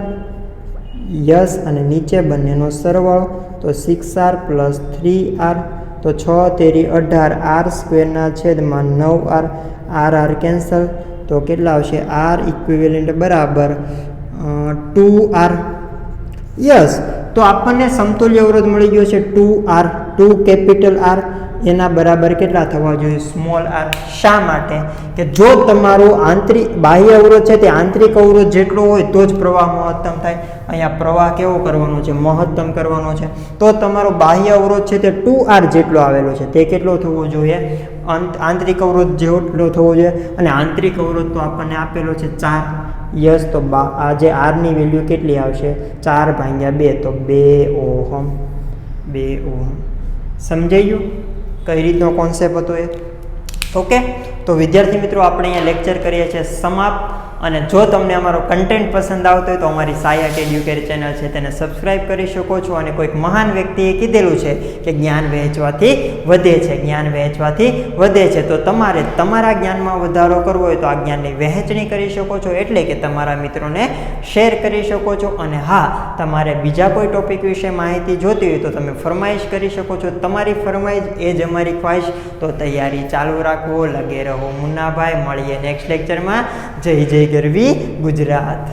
યસ, અને નીચે બંનેનો સરવાળો તો 6R પ્લસ 3R તો 6 તેરી 18 R સ્ક્વેરના છેદમાં 9R. R કેન્સલ તો કેટલા આવશે? R ઇક્વિવેલન્ટ બરાબર 2R. યસ, તો આપણને સમતુલ્ય અવરોધ મળી ગયો છે 2R. 2 કેપિટલ R એના બરાબર કેટલા થવા જોઈએ? Small r. શા માટે? કે જો તમારું બાહ્ય અવરોધ છે તે આંતરિક અવરોધ જેટલો હોય તો જ પ્રવાહ મહત્તમ થાય. અહીંયા પ્રવાહ કેવો કરવાનો છે? મહત્તમ કરવાનો છે. તો તમારો બાહ્ય અવરોધ છે તે 2R જેટલો આવેલો છે તે કેટલો થવો જોઈએ? આંતરિક અવરોધ જેટલો થવો જોઈએ. અને આંતરિક અવરોધ તો આપણને આપેલો છે 4. યસ, તો આ જે R ની વેલ્યુ કેટલી આવશે? 4/2 તો 2 ઓહમ. 2 ઓહમ. સમજાઈ ગયું કઈ રીતનો કોન્સેપ્ટ હતો એ? ઓકે, તો વિદ્યાર્થી મિત્રો આપણે અહીંયા લેક્ચર કરીએ છીએ સમાપ્ત. અને જો તમને અમારો કન્ટેન્ટ પસંદ આવતો હોય તો અમારી સાયક એડ્યુકેર ચેનલ છે તેને સબસ્ક્રાઇબ કરી શકો છો. અને કોઈક મહાન વ્યક્તિએ કીધેલું છે કે જ્ઞાન વહેંચવાથી વધે છે, જ્ઞાન વહેંચવાથી વધે છે. તો તમારે તમારા જ્ઞાનમાં વધારો કરવો હોય તો આ જ્ઞાનની વહેંચણી કરી શકો છો, એટલે કે તમારા મિત્રોને શેર કરી શકો છો. અને હા, તમારે બીજા કોઈ ટોપિક વિશે માહિતી જોતી હોય તો તમે ફરમાઈશ કરી શકો છો. તમારી ફરમાઈશ એ જ અમારી ખ્વાહિશ. તો તૈયારી ચાલુ રાખવો. લગે રહો મુન્નાભાઈ. મળીએ નેક્સ્ટ લેક્ચરમાં. જય જય ગરવી ગુજરાત.